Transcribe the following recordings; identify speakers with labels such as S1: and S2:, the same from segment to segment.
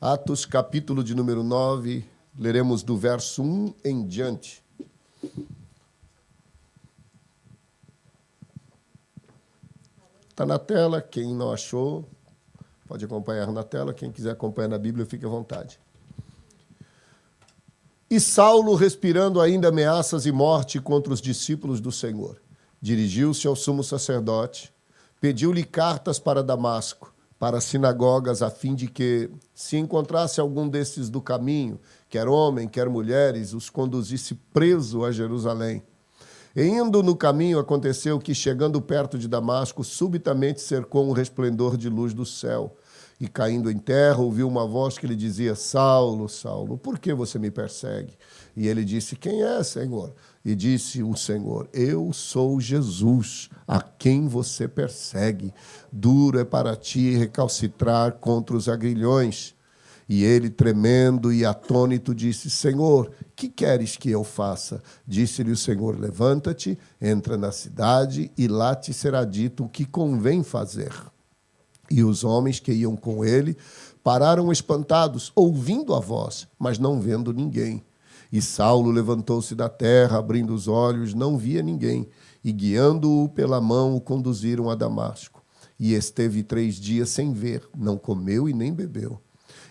S1: Atos, capítulo de número 9, leremos do verso 1 em diante. Está na tela, quem não achou, pode acompanhar na tela. Quem quiser acompanhar na Bíblia, fique à vontade. E Saulo, respirando ainda ameaças e morte contra os discípulos do Senhor, dirigiu-se ao sumo sacerdote, pediu-lhe cartas para Damasco, para as sinagogas, a fim de que, se encontrasse algum desses do caminho, quer homem, quer mulheres, os conduzisse preso a Jerusalém. E indo no caminho, aconteceu que, chegando perto de Damasco, subitamente cercou um resplendor de luz do céu. E, caindo em terra, ouviu uma voz que lhe dizia: Saulo, Saulo, por que você me persegue? E ele disse: quem é, Senhor? E disse o Senhor: eu sou Jesus, a quem você persegue. Duro é para ti recalcitrar contra os agrilhões. E ele, tremendo e atônito, disse: Senhor, que queres que eu faça? Disse-lhe o Senhor: levanta-te, entra na cidade, e lá te será dito o que convém fazer. E os homens que iam com ele pararam espantados, ouvindo a voz, mas não vendo ninguém. E Saulo levantou-se da terra, abrindo os olhos, não via ninguém, e guiando-o pela mão, o conduziram a Damasco. E esteve 3 dias sem ver, não comeu e nem bebeu.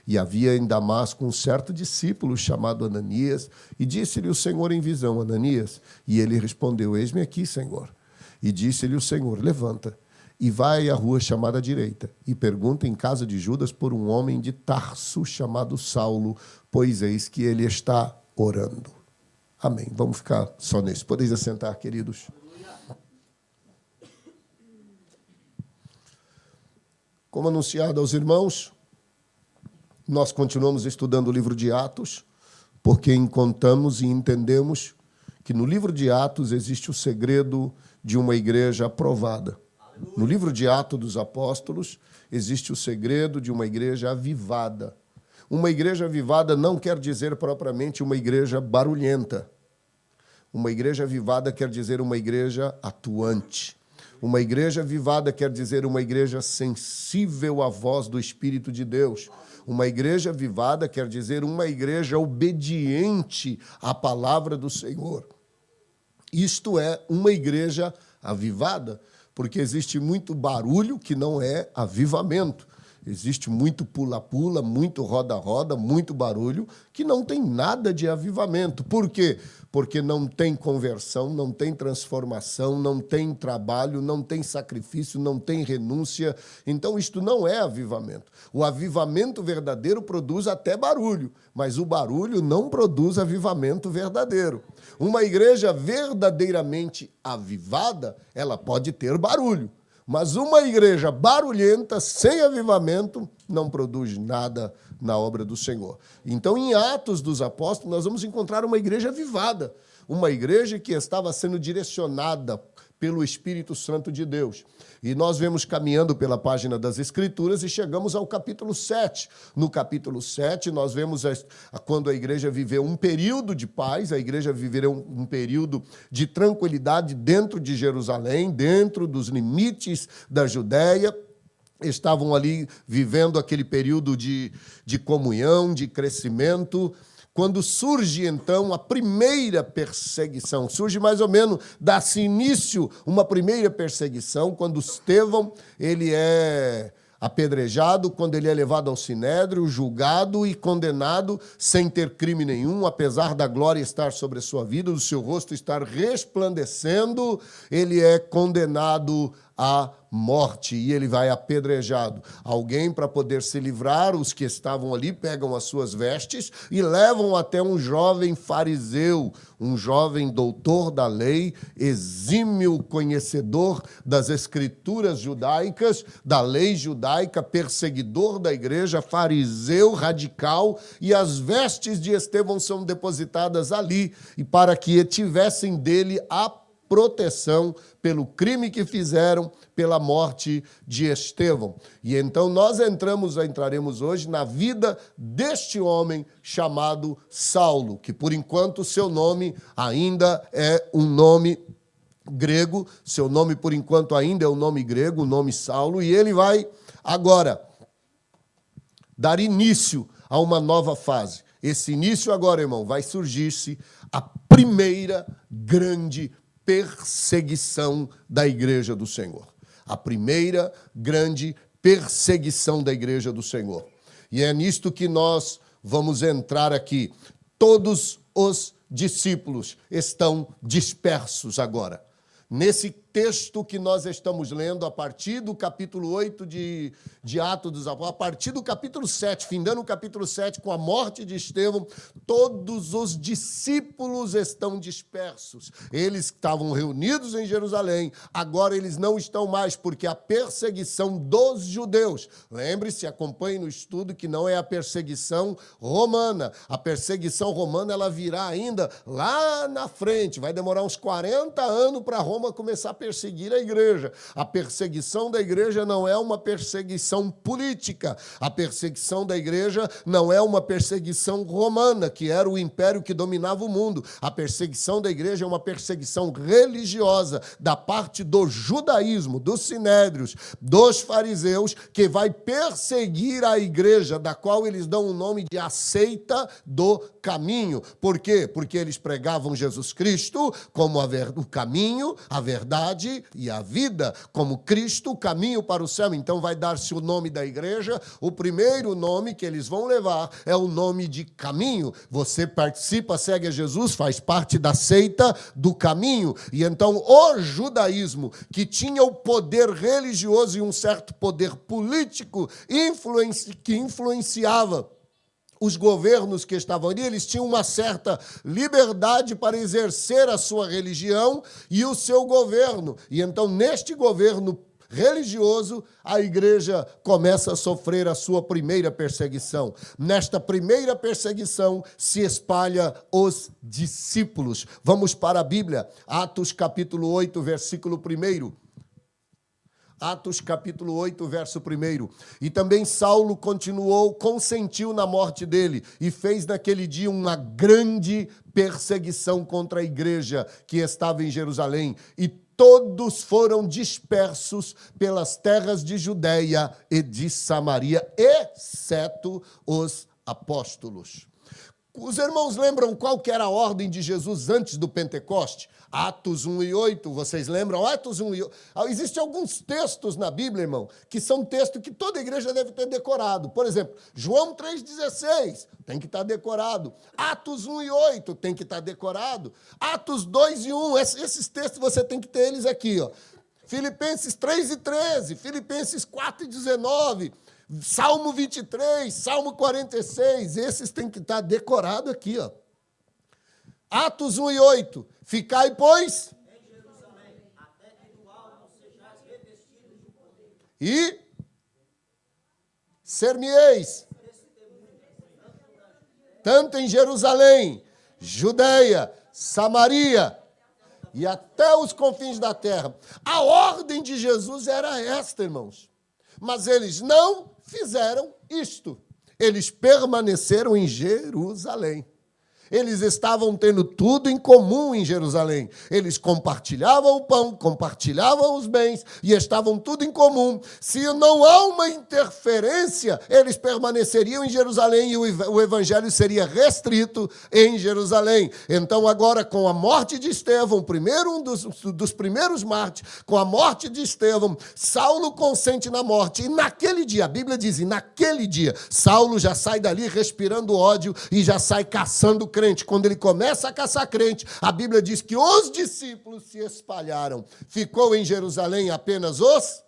S1: E havia em Damasco um certo discípulo chamado Ananias, e disse-lhe o Senhor em visão: Ananias. E ele respondeu: eis-me aqui, Senhor. E disse-lhe o Senhor: levanta, e vai à rua chamada direita, e pergunta em casa de Judas por um homem de Tarso chamado Saulo, pois eis que ele está orando. Amém. Vamos ficar só nesse. Podeis assentar, queridos. Como anunciado aos irmãos, nós continuamos estudando o livro de Atos, porque encontramos e entendemos que no livro de Atos existe o segredo de uma igreja aprovada. No livro de Atos dos Apóstolos existe o segredo de uma igreja avivada. Uma igreja avivada não quer dizer propriamente uma igreja barulhenta. Uma igreja avivada quer dizer uma igreja atuante. Uma igreja avivada quer dizer uma igreja sensível à voz do Espírito de Deus. Uma igreja avivada quer dizer uma igreja obediente à palavra do Senhor. Isto é uma igreja avivada, porque existe muito barulho que não é avivamento. Existe muito pula-pula, muito roda-roda, muito barulho, que não tem nada de avivamento. Por quê? Porque não tem conversão, não tem transformação, não tem trabalho, não tem sacrifício, não tem renúncia. Então, isto não é avivamento. O avivamento verdadeiro produz até barulho, mas o barulho não produz avivamento verdadeiro. Uma igreja verdadeiramente avivada, ela pode ter barulho. Mas uma igreja barulhenta, sem avivamento, não produz nada na obra do Senhor. Então, em Atos dos Apóstolos, nós vamos encontrar uma igreja avivada, uma igreja que estava sendo direcionada pelo Espírito Santo de Deus. E nós vemos caminhando pela página das Escrituras e chegamos ao capítulo 7. No capítulo 7, nós vemos quando a igreja viveu um período de paz, a igreja viveu um período de tranquilidade dentro de Jerusalém, dentro dos limites da Judéia. Estavam ali vivendo aquele período de comunhão, de crescimento. Quando surge, então, a primeira perseguição, surge mais ou menos, dá-se início uma primeira perseguição, quando Estevão ele é apedrejado, quando ele é levado ao sinédrio, julgado e condenado sem ter crime nenhum, apesar da glória estar sobre a sua vida, do seu rosto estar resplandecendo, ele é condenado à morte e ele vai apedrejado. Alguém, para poder se livrar, os que estavam ali pegam as suas vestes e levam até um jovem fariseu, um jovem doutor da lei, exímio conhecedor das escrituras judaicas, da lei judaica, perseguidor da igreja, fariseu radical, e as vestes de Estevão são depositadas ali, e para que tivessem dele a proteção pelo crime que fizeram, pela morte de Estevão. E então nós entraremos hoje na vida deste homem chamado Saulo, que por enquanto seu nome ainda é um nome grego, seu nome por enquanto ainda é o nome grego, o nome Saulo, e ele vai agora dar início a uma nova fase. Esse início agora, irmão, vai surgir-se a primeira grande perseguição da igreja do Senhor. A primeira grande perseguição da igreja do Senhor. E é nisto que nós vamos entrar aqui. Todos os discípulos estão dispersos agora. Nesse texto que nós estamos lendo, a partir do capítulo 8 de Atos dos Apóstolos, a partir do capítulo 7, findando o capítulo 7, com a morte de Estevão, todos os discípulos estão dispersos. Eles estavam reunidos em Jerusalém, agora eles não estão mais, porque a perseguição dos judeus, lembre-se, acompanhe no estudo que não é a perseguição romana. A perseguição romana ela virá ainda lá na frente, vai demorar uns 40 anos para Roma começar a perseguir a igreja. A perseguição da igreja não é uma perseguição política. A perseguição da igreja não é uma perseguição romana, que era o império que dominava o mundo. A perseguição da igreja é uma perseguição religiosa da parte do judaísmo, dos sinédrios, dos fariseus, que vai perseguir a igreja, da qual eles dão o nome de a seita do caminho. Por quê? Porque eles pregavam Jesus Cristo como o caminho, a verdade e a vida, como Cristo, o caminho para o céu. Então vai dar-se o nome da igreja. O primeiro nome que eles vão levar é o nome de caminho. Você participa, segue a Jesus, faz parte da seita do caminho. E então o judaísmo, que tinha o poder religioso e um certo poder político que influenciava os governos que estavam ali, eles tinham uma certa liberdade para exercer a sua religião e o seu governo. E então, neste governo religioso, a igreja começa a sofrer a sua primeira perseguição. Nesta primeira perseguição se espalha os discípulos. Vamos para a Bíblia, Atos capítulo 8, versículo 1. Atos capítulo 8, verso 1. E também Saulo consentiu na morte dele e fez naquele dia uma grande perseguição contra a igreja que estava em Jerusalém. E todos foram dispersos pelas terras de Judeia e de Samaria, exceto os apóstolos. Os irmãos lembram qual que era a ordem de Jesus antes do Pentecoste? Atos 1 e 8, vocês lembram? Atos 1 e 8. Existem alguns textos na Bíblia, irmão, que são textos que toda igreja deve ter decorado. Por exemplo, João 3,16, tem que estar decorado. Atos 1 e 8, tem que estar decorado. Atos 2 e 1, esses textos você tem que ter eles aqui, ó. Filipenses 3 e 13, Filipenses 4 e 19, Salmo 23, Salmo 46, esses têm que estar decorados aqui, ó. Atos 1 e 8. Ficai, pois, em Jerusalém, até que do alto sejais revestidos de poder. E ser-me-eis, tanto em Jerusalém, Judeia, Samaria e até os confins da terra. A ordem de Jesus era esta, irmãos. Mas eles não fizeram isto. Eles permaneceram em Jerusalém. Eles estavam tendo tudo em comum em Jerusalém. Eles compartilhavam o pão, compartilhavam os bens e estavam tudo em comum. Se não há uma interferência, eles permaneceriam em Jerusalém e o evangelho seria restrito em Jerusalém. Então, agora, com a morte de Estevão, um dos primeiros mártires, com a morte de Estevão, Saulo consente na morte. E naquele dia, a Bíblia diz, e naquele dia, Saulo já sai dali respirando ódio e já sai caçando crente. Quando ele começa a caçar crente, a Bíblia diz que os discípulos se espalharam. Ficou em Jerusalém apenas os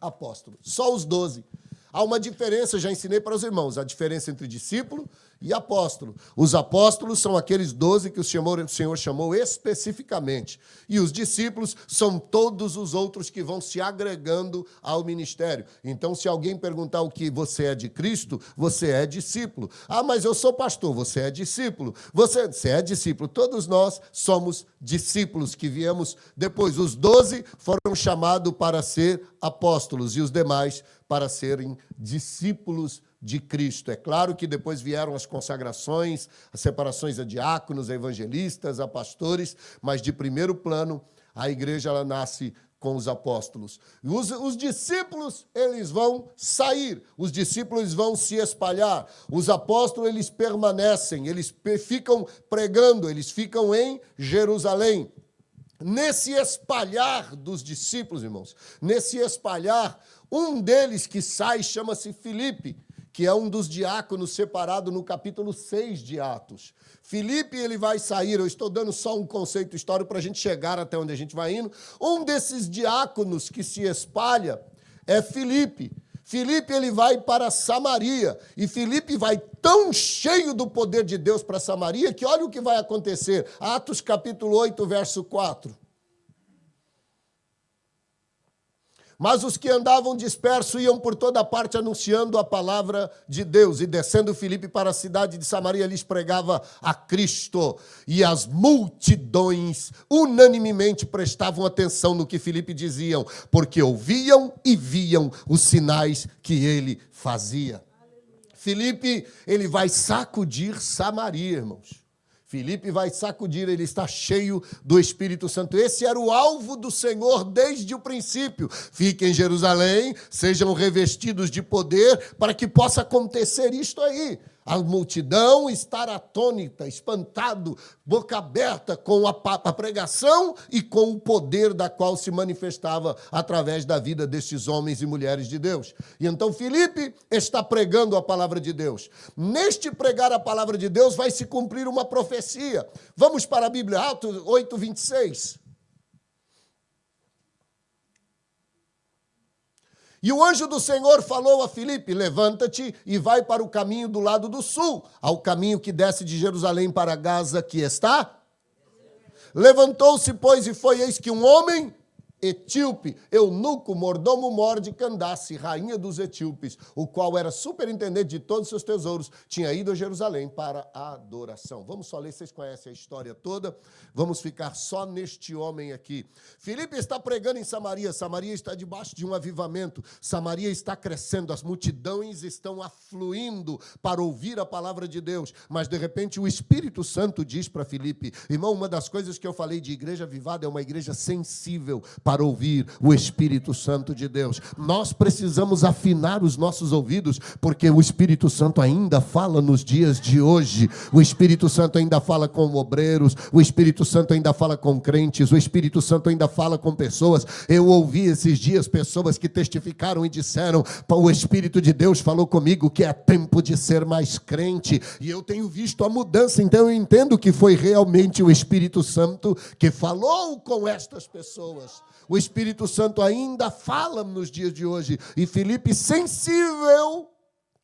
S1: apóstolos, só os 12. Há uma diferença, já ensinei para os irmãos, a diferença entre discípulo e apóstolo. Os apóstolos são aqueles 12 que o Senhor chamou especificamente. E os discípulos são todos os outros que vão se agregando ao ministério. Então, se alguém perguntar o que você é de Cristo, você é discípulo. Ah, mas eu sou pastor, você é discípulo. Você é discípulo. Todos nós somos discípulos que viemos depois. Os 12 foram chamados para ser apóstolos e os demais para serem discípulos de Cristo. É claro que depois vieram as consagrações, as separações a diáconos, a evangelistas, a pastores, mas de primeiro plano, a igreja ela nasce com os apóstolos. Os discípulos, eles vão sair, os discípulos vão se espalhar, os apóstolos, eles permanecem, eles ficam pregando, eles ficam em Jerusalém. Nesse espalhar dos discípulos, irmãos, nesse espalhar, um deles que sai chama-se Filipe, que é um dos diáconos separado no capítulo 6 de Atos. Filipe, ele vai sair, eu estou dando só um conceito histórico para a gente chegar até onde a gente vai indo. Um desses diáconos que se espalha é Filipe. Filipe, ele vai para Samaria, e Filipe vai tão cheio do poder de Deus para Samaria, que olha o que vai acontecer. Atos capítulo 8, verso 4. Mas os que andavam dispersos iam por toda parte anunciando a palavra de Deus. E descendo Filipe para a cidade de Samaria, lhes pregava a Cristo. E as multidões unanimemente prestavam atenção no que Filipe diziam, porque ouviam e viam os sinais que ele fazia. Filipe, ele vai sacudir Samaria, irmãos. Filipe vai sacudir, ele está cheio do Espírito Santo. Esse era o alvo do Senhor desde o princípio. Fiquem em Jerusalém, sejam revestidos de poder, para que possa acontecer isto aí. A multidão estar atônita, espantado, boca aberta com a pregação e com o poder da qual se manifestava através da vida destes homens e mulheres de Deus. E então Filipe está pregando a palavra de Deus. Neste pregar a palavra de Deus vai se cumprir uma profecia. Vamos para a Bíblia, Atos 8, 26. E o anjo do Senhor falou a Filipe, levanta-te e vai para o caminho do lado do sul, ao caminho que desce de Jerusalém para Gaza, que está. Levantou-se, pois, e foi, eis que um homem etíope, eunuco, mordomo mor de Candace, rainha dos etíopes, o qual era superintendente de todos os seus tesouros, tinha ido a Jerusalém para a adoração. Vamos só ler, vocês conhecem a história toda, vamos ficar só neste homem aqui. Filipe está pregando em Samaria, Samaria está debaixo de um avivamento, Samaria está crescendo, as multidões estão afluindo para ouvir a palavra de Deus, mas de repente o Espírito Santo diz para Filipe, irmão, uma das coisas que eu falei de igreja avivada é uma igreja sensível para ouvir o Espírito Santo de Deus. Nós precisamos afinar os nossos ouvidos, porque o Espírito Santo ainda fala nos dias de hoje. O Espírito Santo ainda fala com obreiros, o Espírito Santo ainda fala com crentes, o Espírito Santo ainda fala com pessoas. Eu ouvi esses dias pessoas que testificaram e disseram, o Espírito de Deus falou comigo que é tempo de ser mais crente, e eu tenho visto a mudança, então eu entendo que foi realmente o Espírito Santo que falou com estas pessoas. O Espírito Santo ainda fala nos dias de hoje. E Filipe, sensível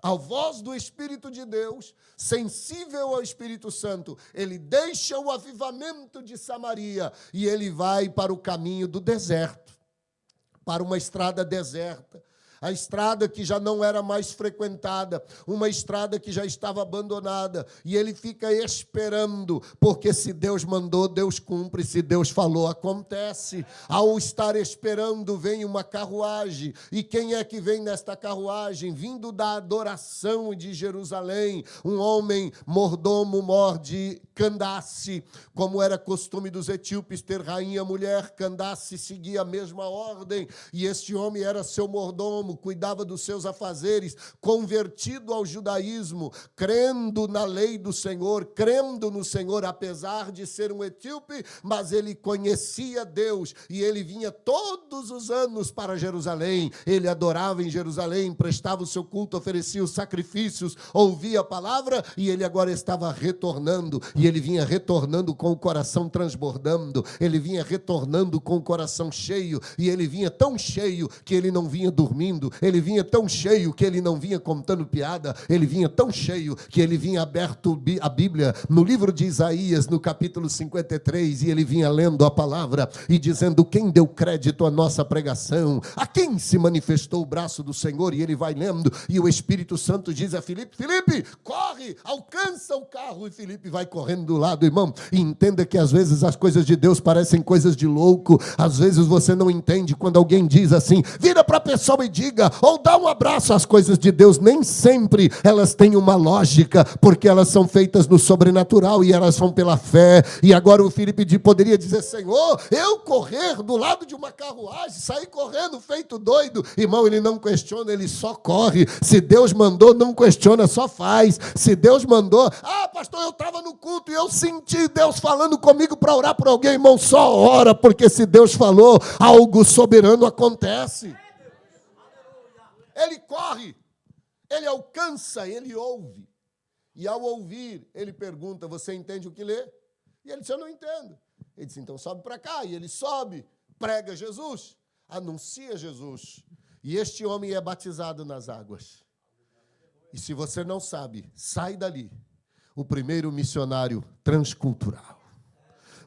S1: à voz do Espírito de Deus, sensível ao Espírito Santo, ele deixa o avivamento de Samaria e ele vai para o caminho do deserto, para uma estrada deserta. A estrada que já não era mais frequentada, uma estrada que já estava abandonada, e ele fica esperando, porque se Deus mandou, Deus cumpre, se Deus falou, acontece. Ao estar esperando, vem uma carruagem, e quem é que vem nesta carruagem? Vindo da adoração de Jerusalém, um homem mordomo mor de Candace, como era costume dos etíopes ter rainha mulher, Candace seguia a mesma ordem, e este homem era seu mordomo, cuidava dos seus afazeres, convertido ao judaísmo, crendo na lei do Senhor, crendo no Senhor, apesar de ser um etíope, mas ele conhecia Deus, e ele vinha todos os anos para Jerusalém, ele adorava em Jerusalém, prestava o seu culto, oferecia os sacrifícios, ouvia a palavra, e ele agora estava retornando, e ele vinha retornando com o coração transbordando, ele vinha retornando com o coração cheio, e ele vinha tão cheio que ele não vinha dormindo, ele vinha tão cheio que ele não vinha contando piada, ele vinha tão cheio que ele vinha aberto a Bíblia no livro de Isaías, no capítulo 53, e ele vinha lendo a palavra e dizendo, quem deu crédito à nossa pregação, a quem se manifestou o braço do Senhor, e ele vai lendo, e o Espírito Santo diz a Filipe, Filipe, corre, alcança o carro, e Filipe vai correndo do lado, irmão, e entenda que às vezes as coisas de Deus parecem coisas de louco, às vezes você não entende quando alguém diz assim, vira para a pessoa e diz, diga ou dá um abraço. As coisas de Deus nem sempre elas têm uma lógica, porque elas são feitas no sobrenatural e elas vão pela fé. E agora o Filipe poderia dizer: Senhor, eu correr do lado de uma carruagem, sair correndo feito doido. Irmão, ele não questiona, ele só corre. Se Deus mandou, não questiona, só faz. Se Deus mandou, pastor, eu estava no culto e eu senti Deus falando comigo para orar por alguém. Irmão, só ora, porque se Deus falou, algo soberano acontece. Ele corre, ele alcança, ele ouve. E ao ouvir, ele pergunta: você entende o que lê? E ele disse: eu não entendo. Ele disse: então sobe para cá. E ele sobe, prega Jesus, anuncia Jesus. E este homem é batizado nas águas. E se você não sabe, sai dali. O primeiro missionário transcultural.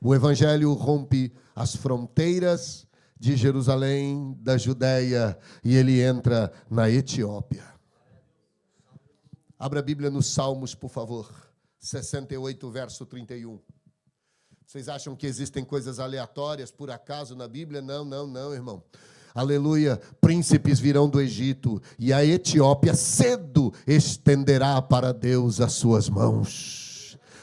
S1: O evangelho rompe as fronteiras de Jerusalém, da Judéia, e ele entra na Etiópia. Abra a Bíblia nos Salmos, por favor. 68, verso 31. Vocês acham que existem coisas aleatórias, por acaso, na Bíblia? Não, irmão. Aleluia. Príncipes virão do Egito, e a Etiópia cedo estenderá para Deus as suas mãos.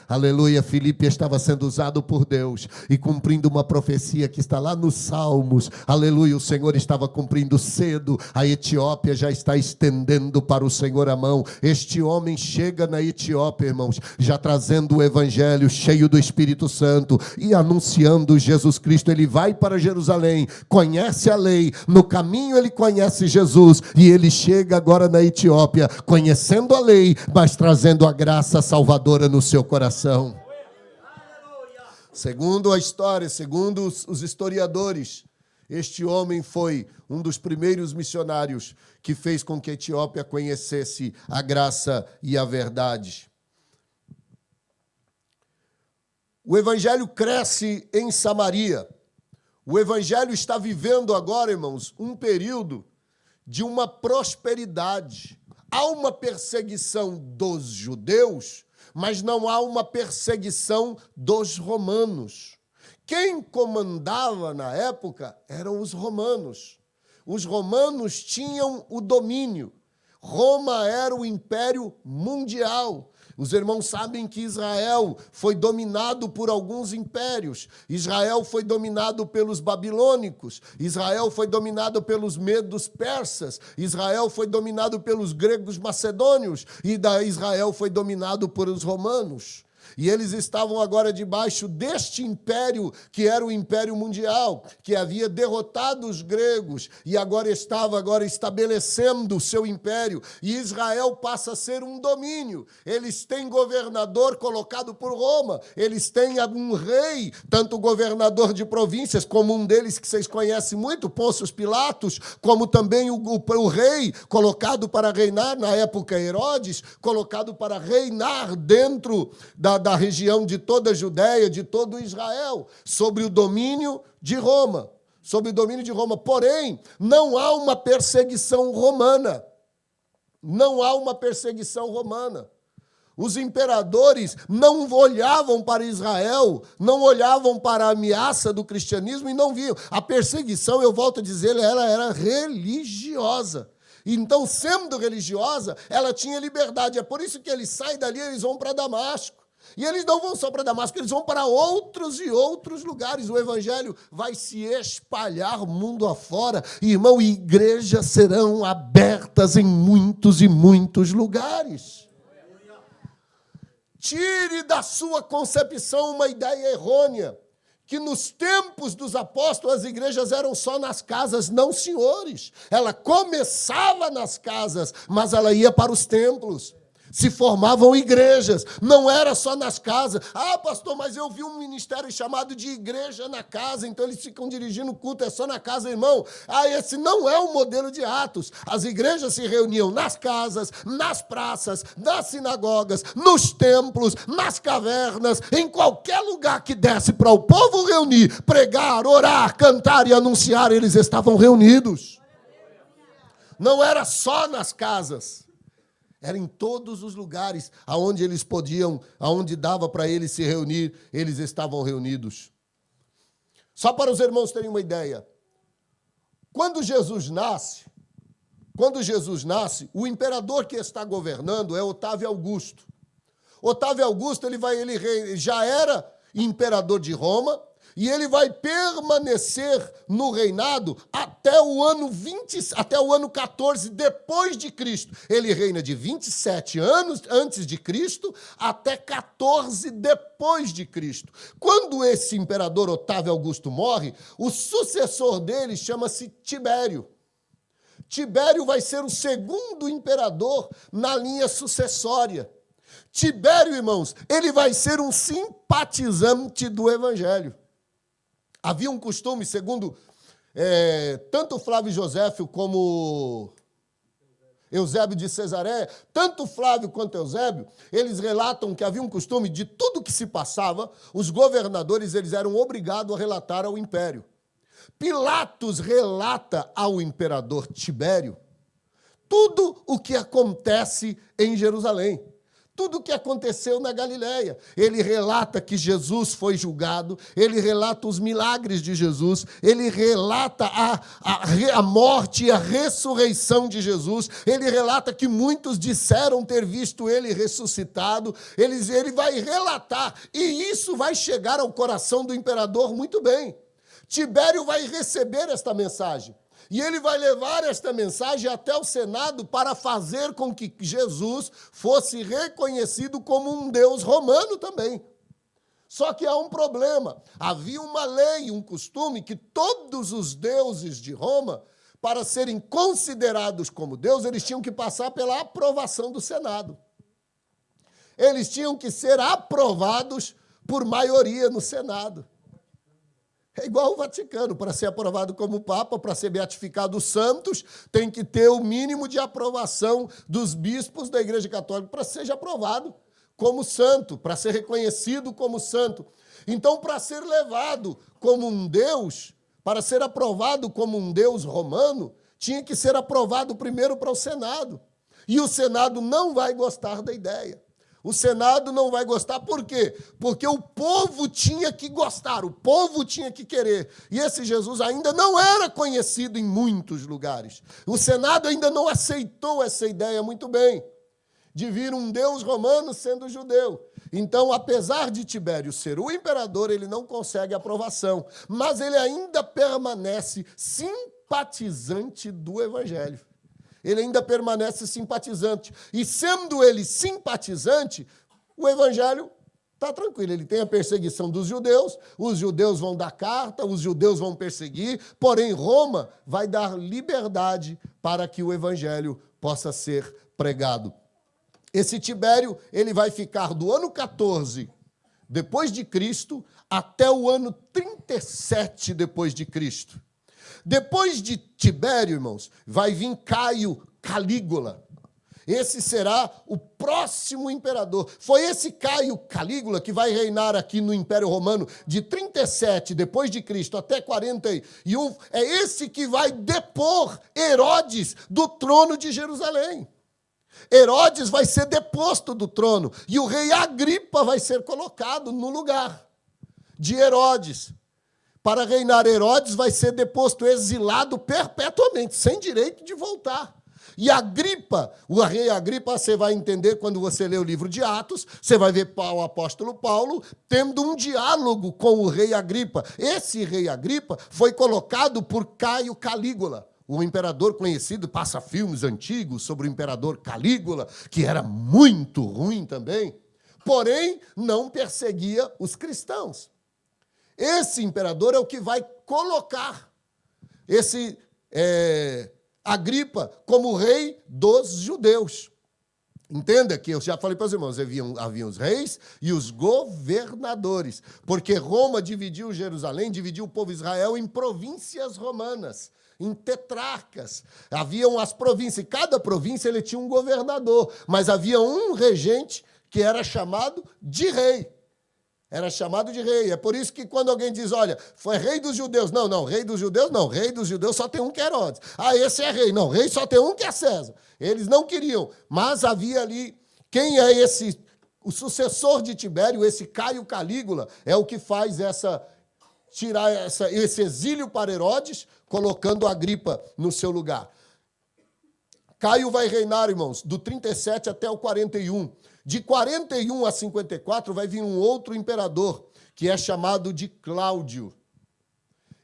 S1: Aleluia, Filipe estava sendo usado por Deus e cumprindo uma profecia que está lá nos Salmos. Aleluia, o Senhor estava cumprindo cedo. A Etiópia já está estendendo para o Senhor a mão. Este homem chega na Etiópia, irmãos, já trazendo o evangelho, cheio do Espírito Santo e anunciando Jesus Cristo. Ele vai para Jerusalém, conhece a lei, no caminho ele conhece Jesus e ele chega agora na Etiópia, conhecendo a lei, mas trazendo a graça salvadora no seu coração. Segundo a história, segundo os historiadores, este homem foi um dos primeiros missionários que fez com que a Etiópia conhecesse a graça e a verdade. O evangelho cresce em Samaria. O evangelho está vivendo agora, irmãos, um período de uma prosperidade. Há uma perseguição dos judeus, mas não há uma perseguição dos romanos. Quem comandava na época eram os romanos. Os romanos tinham o domínio. Roma era o império mundial. Os irmãos sabem que Israel foi dominado por alguns impérios. Israel foi dominado pelos babilônicos. Israel foi dominado pelos medos persas. Israel foi dominado pelos gregos macedônios. E Israel foi dominado pelos romanos. E eles estavam agora debaixo deste império, que era o império mundial, que havia derrotado os gregos e agora estava estabelecendo o seu império. E Israel passa a ser um domínio. Eles têm governador colocado por Roma. Eles têm um rei, tanto governador de províncias, como um deles que vocês conhecem muito, Pôncio Pilatos, como também o rei colocado para reinar, na época Herodes, colocado para reinar dentro da região de toda a Judéia, de todo Israel, sobre o domínio de Roma. Sobre o domínio de Roma. Porém, não há uma perseguição romana. Não há uma perseguição romana. Os imperadores não olhavam para Israel, não olhavam para a ameaça do cristianismo e não viam. A perseguição, eu volto a dizer, ela era religiosa. Então, sendo religiosa, ela tinha liberdade. É por isso que eles saem dali, eles vão para Damasco. E eles não vão só para Damasco, eles vão para outros e outros lugares. O evangelho vai se espalhar mundo afora. Irmão, igrejas serão abertas em muitos e muitos lugares. Tire da sua concepção uma ideia errônea, que nos tempos dos apóstolos as igrejas eram só nas casas. Não, senhores. Ela começava nas casas, mas ela ia para os templos. Se formavam igrejas, não era só nas casas. Pastor, mas eu vi um ministério chamado de igreja na casa, então eles ficam dirigindo o culto, é só na casa, irmão. Esse não é o modelo de Atos. As igrejas se reuniam nas casas, nas praças, nas sinagogas, nos templos, nas cavernas, em qualquer lugar que desse para o povo reunir, pregar, orar, cantar e anunciar, eles estavam reunidos. Não era só nas casas. Era em todos os lugares aonde eles podiam, aonde dava para eles se reunir, eles estavam reunidos. Só para os irmãos terem uma ideia. Quando Jesus nasce, quando Jesus nasce, o imperador que está governando é Otávio Augusto. Otávio Augusto ele já era imperador de Roma e ele vai permanecer no reinado até o ano 14 depois de Cristo. Ele reina de 27 anos antes de Cristo até 14 depois de Cristo. Quando esse imperador Otávio Augusto morre, o sucessor dele chama-se Tibério. Tibério vai ser o segundo imperador na linha sucessória. Tibério, irmãos, ele vai ser um simpatizante do Evangelho. Havia um costume, segundo tanto Flávio Joséfio como Eusébio de Cesareia, tanto Flávio quanto Eusébio, eles relatam que havia um costume de tudo que se passava, os governadores eles eram obrigados a relatar ao império. Pilatos relata ao imperador Tibério tudo o que acontece em Jerusalém, tudo o que aconteceu na Galileia. Ele relata que Jesus foi julgado, ele relata os milagres de Jesus, ele relata a morte e a ressurreição de Jesus, ele relata que muitos disseram ter visto ele ressuscitado, ele vai relatar, e isso vai chegar ao coração do imperador muito bem. Tibério vai receber esta mensagem. E ele vai levar esta mensagem até o Senado para fazer com que Jesus fosse reconhecido como um deus romano também. Só que há um problema. Havia uma lei, um costume, que todos os deuses de Roma, para serem considerados como deus, eles tinham que passar pela aprovação do Senado. Eles tinham que ser aprovados por maioria no Senado. É igual o Vaticano, para ser aprovado como Papa, para ser beatificado os santos, tem que ter o mínimo de aprovação dos bispos da Igreja Católica para ser aprovado como santo, para ser reconhecido como santo. Então, para ser levado como um deus, para ser aprovado como um deus romano, tinha que ser aprovado primeiro para o Senado. E o Senado não vai gostar da ideia. O Senado não vai gostar, por quê? Porque o povo tinha que gostar, o povo tinha que querer. E esse Jesus ainda não era conhecido em muitos lugares. O Senado ainda não aceitou essa ideia muito bem, de vir um Deus romano sendo judeu. Então, apesar de Tibério ser o imperador, ele não consegue aprovação, mas ele ainda permanece simpatizante do Evangelho. Ele ainda permanece simpatizante. E sendo ele simpatizante, o Evangelho está tranquilo. Ele tem a perseguição dos judeus, os judeus vão dar carta, os judeus vão perseguir, porém Roma vai dar liberdade para que o Evangelho possa ser pregado. Esse Tibério, ele vai ficar do ano 14 depois de Cristo até o ano 37 depois de Cristo. Depois de Tibério, irmãos, vai vir Caio Calígula. Esse será o próximo imperador. Foi esse Caio Calígula que vai reinar aqui no Império Romano de 37 depois de Cristo até 41. É esse que vai depor Herodes do trono de Jerusalém. Herodes vai ser deposto do trono e o rei Agripa vai ser colocado no lugar de Herodes. Para reinar Herodes vai ser deposto, exilado perpetuamente, sem direito de voltar. E Agripa, o rei Agripa, você vai entender quando você lê o livro de Atos, você vai ver o apóstolo Paulo tendo um diálogo com o rei Agripa. Esse rei Agripa foi colocado por Caio Calígula, o imperador conhecido, passa filmes antigos sobre o imperador Calígula, que era muito ruim também, porém não perseguia os cristãos. Esse imperador é o que vai colocar esse Agripa como rei dos judeus. Entenda que eu já falei para os irmãos, haviam os reis e os governadores, porque Roma dividiu Jerusalém, dividiu o povo de Israel em províncias romanas, em tetrarcas. Haviam as províncias, e cada província ele tinha um governador, mas havia um regente que era chamado de rei. Era chamado de rei. É por isso que quando alguém diz, olha, foi rei dos judeus. Não, rei dos judeus não. Rei dos judeus só tem um que é Herodes. Ah, esse é rei. Não, rei só tem um que é César. Eles não queriam. Mas havia ali, quem é esse, o sucessor de Tibério, esse Caio Calígula, é o que faz tirar esse exílio para Herodes, colocando Agripa no seu lugar. Caio vai reinar, irmãos, do 37 até o 41. De 41 a 54 vai vir um outro imperador, que é chamado de Cláudio.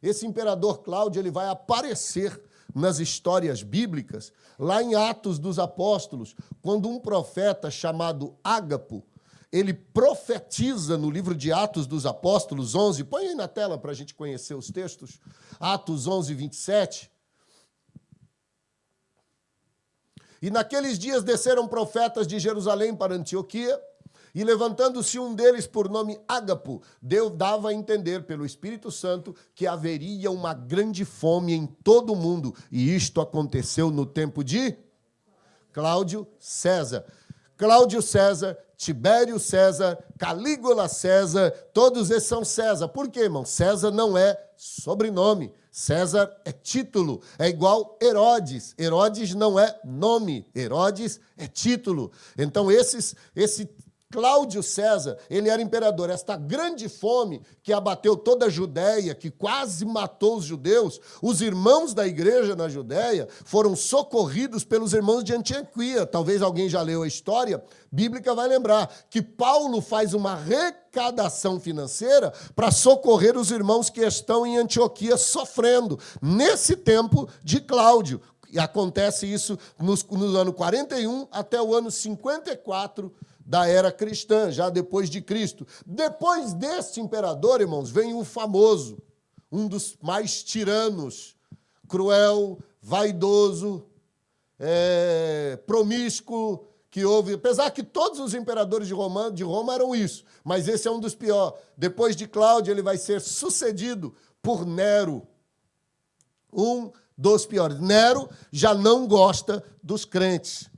S1: Esse imperador Cláudio, ele vai aparecer nas histórias bíblicas, lá em Atos dos Apóstolos, quando um profeta chamado Ágapo, ele profetiza no livro de Atos dos Apóstolos 11, põe aí na tela para a gente conhecer os textos, Atos 11, 27. E naqueles dias desceram profetas de Jerusalém para Antioquia, e levantando-se um deles por nome Ágapo, Deus dava a entender pelo Espírito Santo que haveria uma grande fome em todo o mundo, e isto aconteceu no tempo de Cláudio César. Cláudio César, Tibério César, Calígula César, todos esses são César. Por quê, irmão? César não é sobrenome. César é título. É igual Herodes. Herodes não é nome. Herodes é título. Então, esse Cláudio César, ele era imperador. Esta grande fome que abateu toda a Judéia, que quase matou os judeus, os irmãos da igreja na Judéia foram socorridos pelos irmãos de Antioquia. Talvez alguém já leu a história bíblica, vai lembrar que Paulo faz uma arrecadação financeira para socorrer os irmãos que estão em Antioquia sofrendo, nesse tempo de Cláudio. E acontece isso no ano 41 até o ano 54 da era cristã, já depois de Cristo. Depois deste imperador, irmãos, vem o famoso, um dos mais tiranos, cruel, vaidoso, promíscuo que houve. Apesar que todos os imperadores de Roma eram isso, mas esse é um dos piores. Depois de Cláudio, ele vai ser sucedido por Nero, um dos piores. Nero já não gosta dos crentes.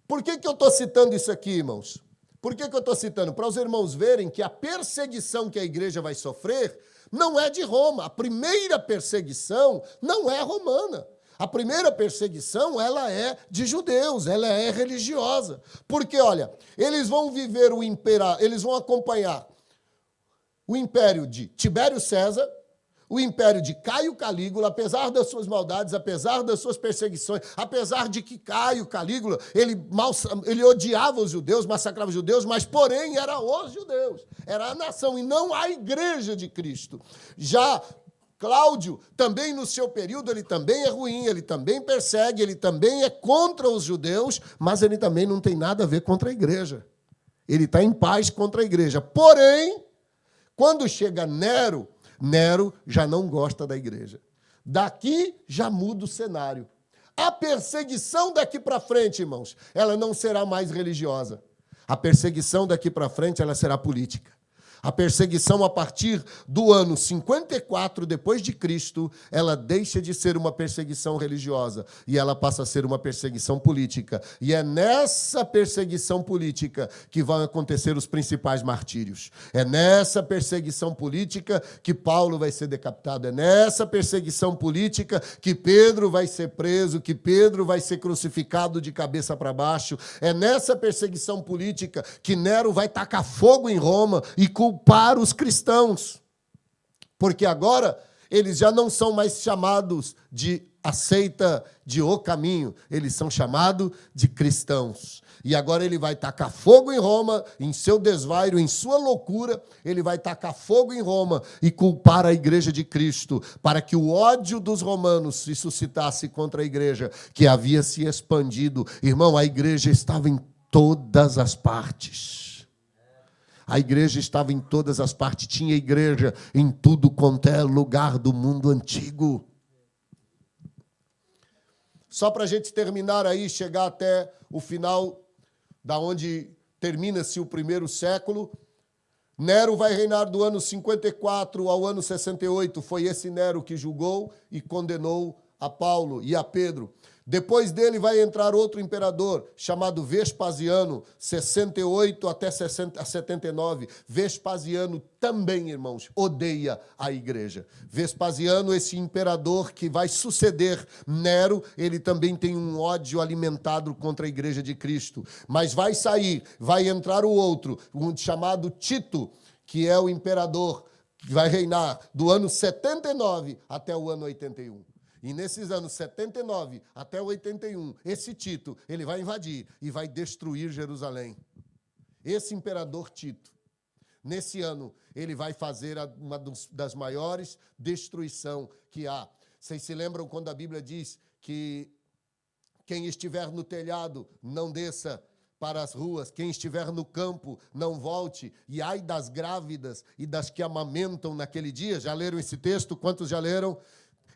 S1: Por que eu estou citando isso aqui, irmãos? Por que eu estou citando? Para os irmãos verem que a perseguição que a igreja vai sofrer não é de Roma. A primeira perseguição não é romana. A primeira perseguição, ela é de judeus, ela é religiosa. Porque, olha, eles vão viver eles vão acompanhar o império de Tibério César, o império de Caio Calígula, apesar das suas maldades, apesar das suas perseguições, apesar de que Caio Calígula, ele odiava os judeus, massacrava os judeus, mas, porém, era os judeus, era a nação, e não a igreja de Cristo. Já Cláudio, também no seu período, ele também é ruim, ele também persegue, ele também é contra os judeus, mas ele também não tem nada a ver contra a igreja. Ele está em paz contra a igreja. Porém, quando chega Nero já não gosta da igreja. Daqui já muda o cenário. A perseguição daqui para frente, irmãos, ela não será mais religiosa. A perseguição daqui para frente, ela será política. A perseguição a partir do ano 54 depois de Cristo, ela deixa de ser uma perseguição religiosa e ela passa a ser uma perseguição política. E é nessa perseguição política que vão acontecer os principais martírios. É nessa perseguição política que Paulo vai ser decapitado. É nessa perseguição política que Pedro vai ser preso, que Pedro vai ser crucificado de cabeça para baixo. É nessa perseguição política que Nero vai tacar fogo em Roma e culpar os cristãos, porque agora eles já não são mais chamados de a seita de O Caminho, eles são chamados de cristãos. E agora ele vai tacar fogo em Roma, em seu desvairo, em sua loucura, ele vai tacar fogo em Roma e culpar a igreja de Cristo, para que o ódio dos romanos se suscitasse contra a igreja, que havia se expandido. Irmão, a igreja estava em todas as partes. A igreja estava em todas as partes, tinha igreja em tudo quanto é lugar do mundo antigo. Só para a gente terminar aí, chegar até o final, da onde termina-se o primeiro século, Nero vai reinar do ano 54 ao ano 68. Foi esse Nero que julgou e condenou a Paulo e a Pedro. Depois dele vai entrar outro imperador, chamado Vespasiano, 68 até 79. Vespasiano também, irmãos, odeia a igreja. Vespasiano, esse imperador que vai suceder Nero, ele também tem um ódio alimentado contra a igreja de Cristo. Mas vai sair, vai entrar o outro, um chamado Tito, que é o imperador que vai reinar do ano 79 até o ano 81. E nesses anos 79 até 81, esse Tito, ele vai invadir e vai destruir Jerusalém. Esse imperador Tito, nesse ano, ele vai fazer uma das maiores destruições que há. Vocês se lembram quando a Bíblia diz que quem estiver no telhado não desça para as ruas, quem estiver no campo não volte, e ai das grávidas e das que amamentam naquele dia? Já leram esse texto? Quantos já leram?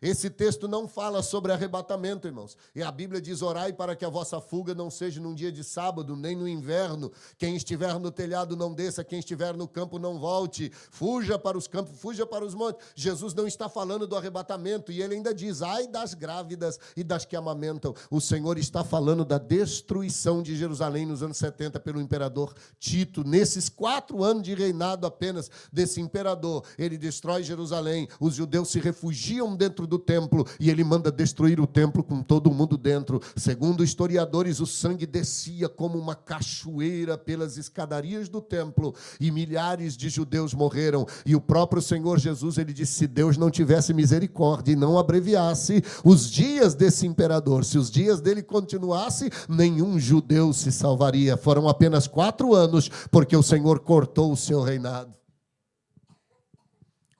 S1: Esse texto não fala sobre arrebatamento, irmãos. E a Bíblia diz: orai para que a vossa fuga não seja num dia de sábado, nem no inverno. Quem estiver no telhado não desça, quem estiver no campo não volte. Fuja para os campos, fuja para os montes. Jesus não está falando do arrebatamento. E ele ainda diz: ai das grávidas e das que amamentam. O Senhor está falando da destruição de Jerusalém nos anos 70 pelo imperador Tito. Nesses 4 anos de reinado apenas desse imperador, ele destrói Jerusalém. Os judeus se refugiam dentro do templo e ele manda destruir o templo com todo mundo dentro. Segundo historiadores, o sangue descia como uma cachoeira pelas escadarias do templo e milhares de judeus morreram. E o próprio Senhor Jesus, ele disse: se Deus não tivesse misericórdia e não abreviasse os dias desse imperador, se os dias dele continuasse, nenhum judeu se salvaria. Foram apenas 4 anos, porque o Senhor cortou o seu reinado.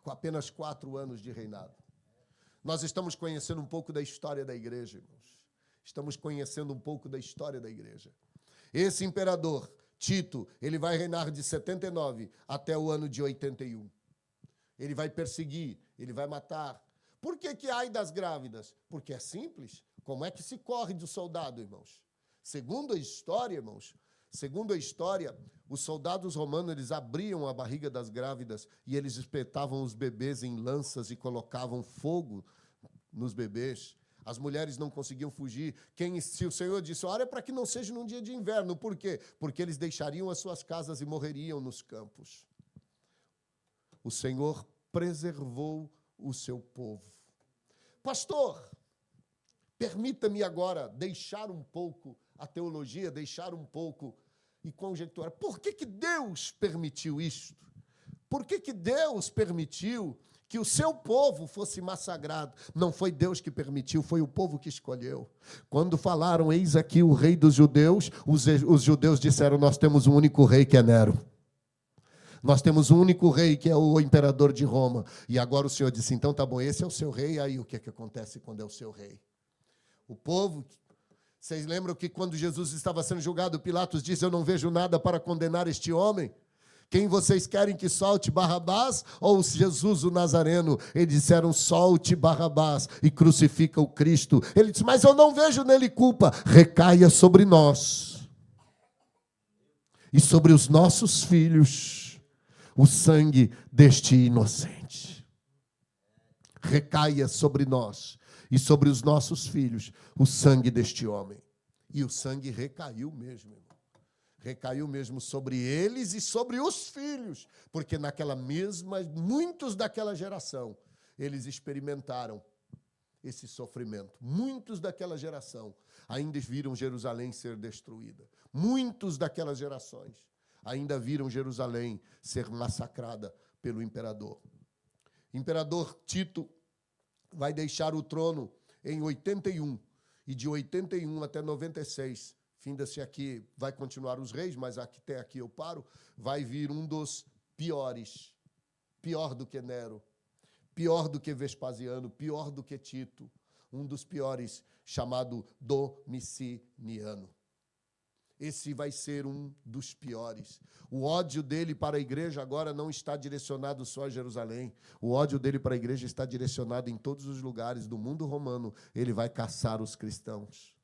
S1: Com apenas 4 anos de reinado. Nós estamos conhecendo um pouco da história da igreja, irmãos. Estamos conhecendo um pouco da história da igreja. Esse imperador, Tito, ele vai reinar de 79 até o ano de 81. Ele vai perseguir, ele vai matar. Por que ai das grávidas? Porque é simples. Como é que se corre do soldado, irmãos? Segundo a história, irmãos, os soldados romanos, eles abriam a barriga das grávidas e eles espetavam os bebês em lanças e colocavam fogo nos bebês. As mulheres não conseguiam fugir. Se o Senhor disse: olha, para que não seja num dia de inverno. Por quê? Porque eles deixariam as suas casas e morreriam nos campos. O Senhor preservou o seu povo. Pastor, permita-me agora deixar um pouco a teologia, deixar um pouco e conjecturar. Por que Deus permitiu isto? Por que Deus permitiu que o seu povo fosse massacrado? Não foi Deus que permitiu, foi o povo que escolheu. Quando falaram: eis aqui o rei dos judeus, os judeus disseram: nós temos um único rei, que é Nero. Nós temos um único rei, que é o imperador de Roma. E agora o Senhor disse: então tá bom, esse é o seu rei. Aí o que acontece quando é o seu rei? O povo... Vocês lembram que quando Jesus estava sendo julgado, Pilatos disse: eu não vejo nada para condenar este homem. Quem vocês querem que solte, Barrabás ou Jesus o Nazareno? Eles disseram: solte Barrabás e crucifica o Cristo. Ele disse: mas eu não vejo nele culpa. Recaia sobre nós e sobre os nossos filhos o sangue deste inocente. Recaia sobre nós e sobre os nossos filhos o sangue deste homem. E o sangue recaiu mesmo, irmão. Recaiu mesmo sobre eles e sobre os filhos, porque muitos daquela geração, eles experimentaram esse sofrimento. Muitos daquela geração ainda viram Jerusalém ser destruída. Muitos daquelas gerações ainda viram Jerusalém ser massacrada pelo imperador. Imperador Tito vai deixar o trono em 81, e de 81 até 96, finda-se aqui, vai continuar os reis, mas até aqui eu paro, vai vir um dos piores, pior do que Nero, pior do que Vespasiano, pior do que Tito, um dos piores, chamado Domiciano. Esse vai ser um dos piores. O ódio dele para a igreja agora não está direcionado só a Jerusalém. O ódio dele para a igreja está direcionado em todos os lugares do mundo romano. Ele vai caçar os cristãos.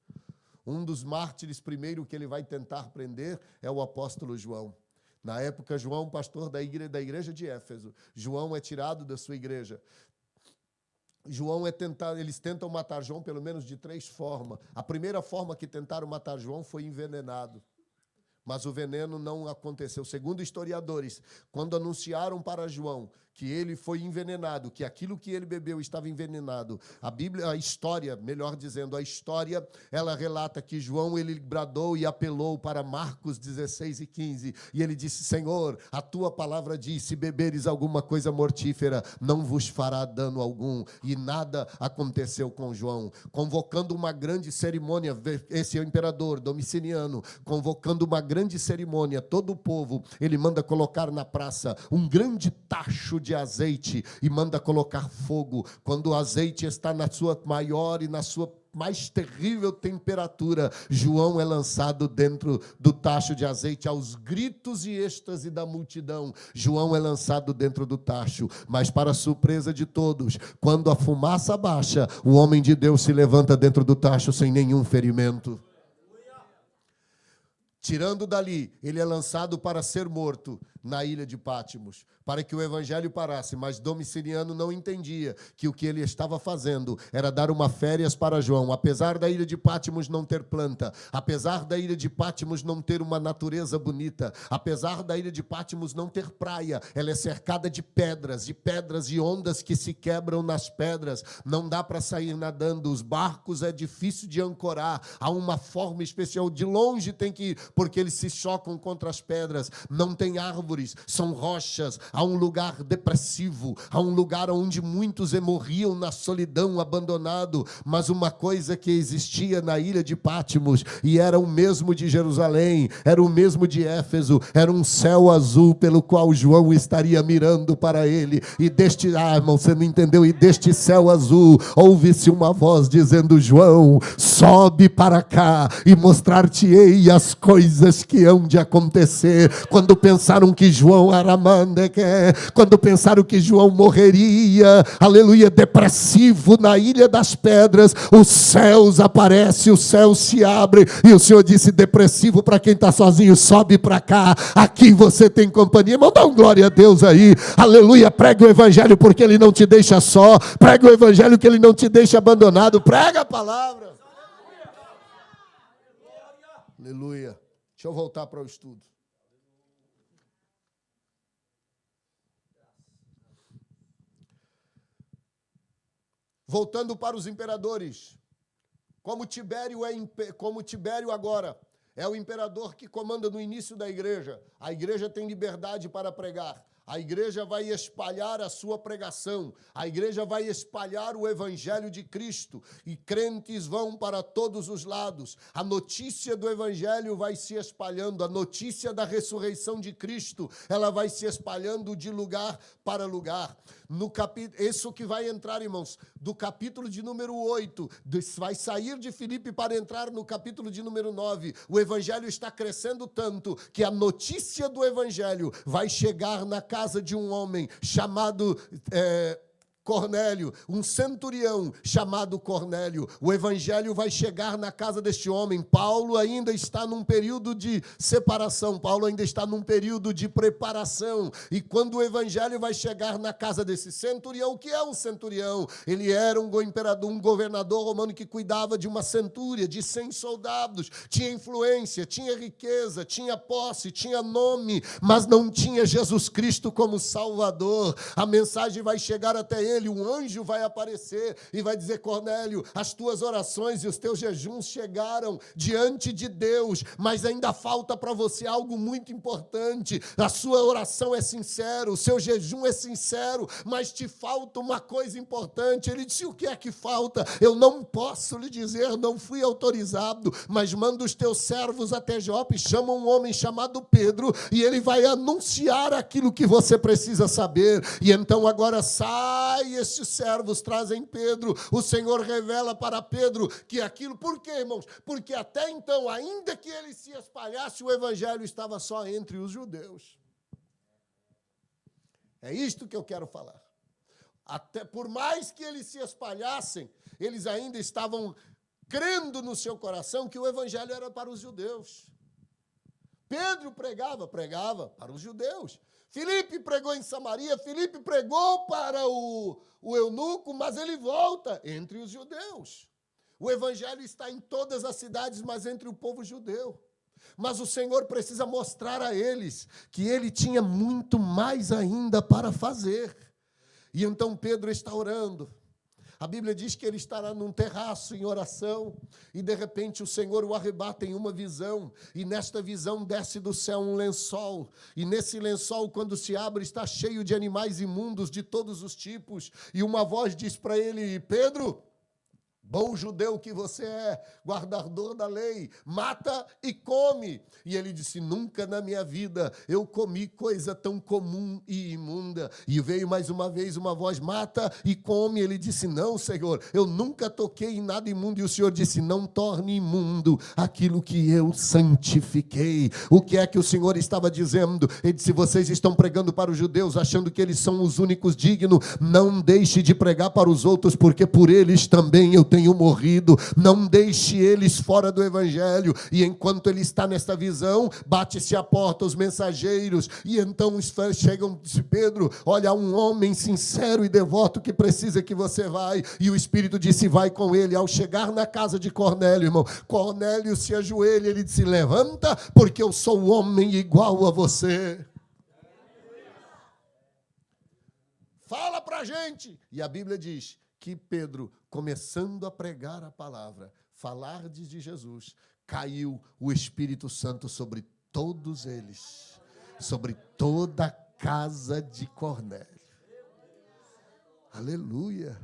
S1: Um dos mártires primeiro que ele vai tentar prender é o apóstolo João. Na época, João, pastor da igreja de Éfeso. João é tirado da sua igreja. Eles tentam matar João pelo menos de 3 formas. A primeira forma que tentaram matar João foi envenenado. Mas o veneno não aconteceu. Segundo historiadores, quando anunciaram para João que ele foi envenenado, que aquilo que ele bebeu estava envenenado. A história, melhor dizendo, a história, ela relata que João, ele bradou e apelou para Marcos 16 e 15, e ele disse: Senhor, a tua palavra diz, se beberes alguma coisa mortífera, não vos fará dano algum. E nada aconteceu com João. Convocando uma grande cerimônia, esse é o imperador Domiciano, convocando uma grande cerimônia, todo o povo, ele manda colocar na praça um grande tacho de azeite e manda colocar fogo. Quando o azeite está na sua maior e na sua mais terrível temperatura, João é lançado dentro do tacho de azeite, aos gritos e êxtase da multidão. João é lançado dentro do tacho, mas para surpresa de todos, quando a fumaça baixa, o homem de Deus se levanta dentro do tacho sem nenhum ferimento. Tirando dali, ele é lançado para ser morto na ilha de Pátimos, para que o evangelho parasse, mas Domiciano não entendia que o que ele estava fazendo era dar uma férias para João. Apesar da ilha de Pátimos não ter planta, apesar da ilha de Pátimos não ter uma natureza bonita, apesar da ilha de Pátimos não ter praia, ela é cercada de pedras e ondas que se quebram nas pedras, não dá para sair nadando, os barcos é difícil de ancorar, há uma forma especial, de longe tem que ir, porque eles se chocam contra as pedras, não tem árvores, são rochas, há um lugar depressivo, há um lugar onde muitos morriam na solidão, abandonado, mas uma coisa que existia na ilha de Pátimos, e era o mesmo de Jerusalém, era o mesmo de Éfeso, era um céu azul pelo qual João estaria mirando para ele, e deste, irmão, você não entendeu, e deste céu azul, ouve-se uma voz dizendo: João, sobe para cá, e mostrar-te-ei as coisas que hão de acontecer. Quando pensaram que João era mandeque, quando pensaram que João morreria, aleluia, depressivo na ilha das pedras, os céus aparecem, os céus se abrem, e o Senhor disse: depressivo, para quem está sozinho, sobe para cá, aqui você tem companhia. Irmão, dá um glória a Deus aí, aleluia. Prega o evangelho, porque ele não te deixa só, prega o evangelho, que ele não te deixa abandonado, prega a palavra, aleluia. Deixa eu voltar para o estudo. Voltando para os imperadores, como Tibério agora é o imperador que comanda no início da igreja, a igreja tem liberdade para pregar, a igreja vai espalhar a sua pregação, a igreja vai espalhar o evangelho de Cristo, e crentes vão para todos os lados, a notícia do evangelho vai se espalhando, a notícia da ressurreição de Cristo, ela vai se espalhando de lugar para lugar. Isso que vai entrar, irmãos, do capítulo de número 8, vai sair de Filipe para entrar no capítulo de número 9, o evangelho está crescendo tanto, que a notícia do evangelho vai chegar na casa de um homem chamado Cornélio, um centurião chamado Cornélio. O evangelho vai chegar na casa deste homem. Paulo ainda está num período de separação, Paulo ainda está num período de preparação, e quando o evangelho vai chegar na casa desse centurião, o que é um centurião? Ele era um imperador, um governador romano que cuidava de uma centúria, de 100 soldados, tinha influência, tinha riqueza, tinha posse, tinha nome, mas não tinha Jesus Cristo como Salvador. A mensagem vai chegar até ele, um anjo vai aparecer e vai dizer: Cornélio, as tuas orações e os teus jejuns chegaram diante de Deus, mas ainda falta para você algo muito importante. A sua oração é sincera, o seu jejum é sincero, mas te falta uma coisa importante. Ele disse: o que é que falta? Eu não posso lhe dizer, não fui autorizado, mas manda os teus servos até Jope, chama um homem chamado Pedro, e ele vai anunciar aquilo que você precisa saber. E então agora sai, e estes servos trazem Pedro. O Senhor revela para Pedro que aquilo... Por quê, irmãos? Porque até então, ainda que ele se espalhasse, o evangelho estava só entre os judeus. É isto que eu quero falar. Até por mais que eles se espalhassem, eles ainda estavam crendo no seu coração que o evangelho era para os judeus. Pedro pregava para os judeus. Filipe pregou em Samaria, Filipe pregou para o eunuco, mas ele volta entre os judeus. O evangelho está em todas as cidades, mas entre o povo judeu. Mas o Senhor precisa mostrar a eles que ele tinha muito mais ainda para fazer. E então Pedro está orando. A Bíblia diz que ele estará num terraço em oração e, de repente, o Senhor o arrebata em uma visão. E nesta visão desce do céu um lençol. E nesse lençol, quando se abre, está cheio de animais imundos de todos os tipos. E uma voz diz para ele: Pedro, bom judeu que você é, guardador da lei, mata e come. E ele disse: nunca na minha vida eu comi coisa tão comum e imunda. E veio mais uma vez uma voz: mata e come. Ele disse: não, Senhor, eu nunca toquei em nada imundo. E o Senhor disse: não torne imundo aquilo que eu santifiquei. O que é que o Senhor estava dizendo? Ele disse: vocês estão pregando para os judeus, achando que eles são os únicos dignos. Não deixe de pregar para os outros, porque por eles também eu tenho morrido. Não deixe eles fora do evangelho. E enquanto ele está nesta visão, bate-se a porta os mensageiros, e então os fãs chegam e dizem: Pedro, olha, há um homem sincero e devoto que precisa que você vai. E o Espírito disse: vai com ele. Ao chegar na casa de Cornélio, irmão, Cornélio se ajoelha, ele disse: levanta, porque eu sou um homem igual a você. Fala pra gente. E a Bíblia diz que Pedro, começando a pregar a palavra, falar de Jesus, caiu o Espírito Santo sobre todos eles, sobre toda a casa de Cornélio. Aleluia!